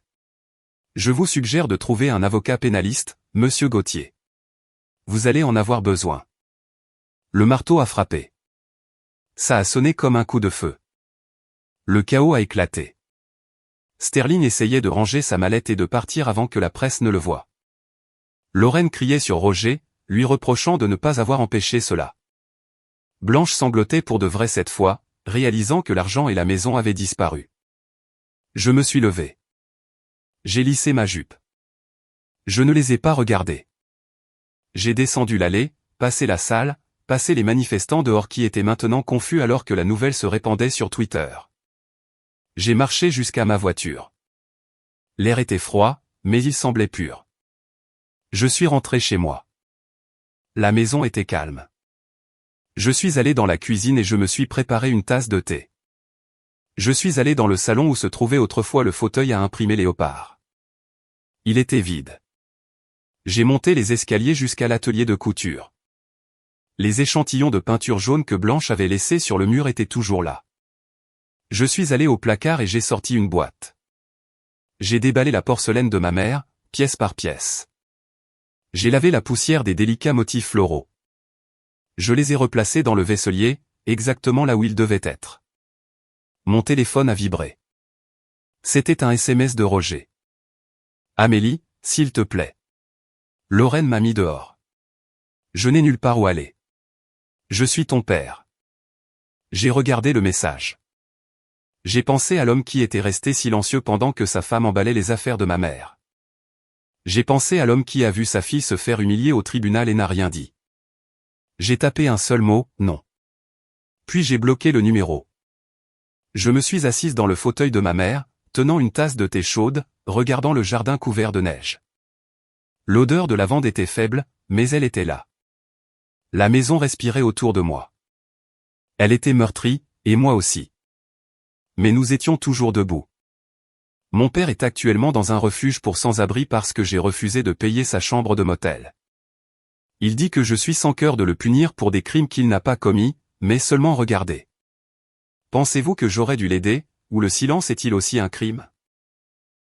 Je vous suggère de trouver un avocat pénaliste, monsieur Gauthier. Vous allez en avoir besoin. Le marteau a frappé. Ça a sonné comme un coup de feu. Le chaos a éclaté. Sterling essayait de ranger sa mallette et de partir avant que la presse ne le voie. Lorraine criait sur Roger, lui reprochant de ne pas avoir empêché cela. Blanche sanglotait pour de vrai cette fois, réalisant que l'argent et la maison avaient disparu. Je me suis levé. J'ai lissé ma jupe. Je ne les ai pas regardés. J'ai descendu l'allée, passé la salle, passé les manifestants dehors qui étaient maintenant confus alors que la nouvelle se répandait sur Twitter. J'ai marché jusqu'à ma voiture. L'air était froid, mais il semblait pur. Je suis rentré chez moi. La maison était calme. Je suis allé dans la cuisine et je me suis préparé une tasse de thé. Je suis allé dans le salon où se trouvait autrefois le fauteuil à imprimer Léopard. Il était vide. J'ai monté les escaliers jusqu'à l'atelier de couture. Les échantillons de peinture jaune que Blanche avait laissés sur le mur étaient toujours là. Je suis allé au placard et j'ai sorti une boîte. J'ai déballé la porcelaine de ma mère, pièce par pièce. J'ai lavé la poussière des délicats motifs floraux. Je les ai replacés dans le vaisselier, exactement là où ils devaient être. Mon téléphone a vibré. C'était un SMS de Roger. Amélie, s'il te plaît. Lorraine m'a mis dehors. Je n'ai nulle part où aller. Je suis ton père. J'ai regardé le message. J'ai pensé à l'homme qui était resté silencieux pendant que sa femme emballait les affaires de ma mère. J'ai pensé à l'homme qui a vu sa fille se faire humilier au tribunal et n'a rien dit. J'ai tapé un seul mot, non. Puis j'ai bloqué le numéro. Je me suis assise dans le fauteuil de ma mère, tenant une tasse de thé chaude, regardant le jardin couvert de neige. L'odeur de lavande était faible, mais elle était là. La maison respirait autour de moi. Elle était meurtrie, et moi aussi. Mais nous étions toujours debout. Mon père est actuellement dans un refuge pour sans-abri parce que j'ai refusé de payer sa chambre de motel. Il dit que je suis sans cœur de le punir pour des crimes qu'il n'a pas commis, mais seulement regarder. Pensez-vous que j'aurais dû l'aider, ou le silence est-il aussi un crime ?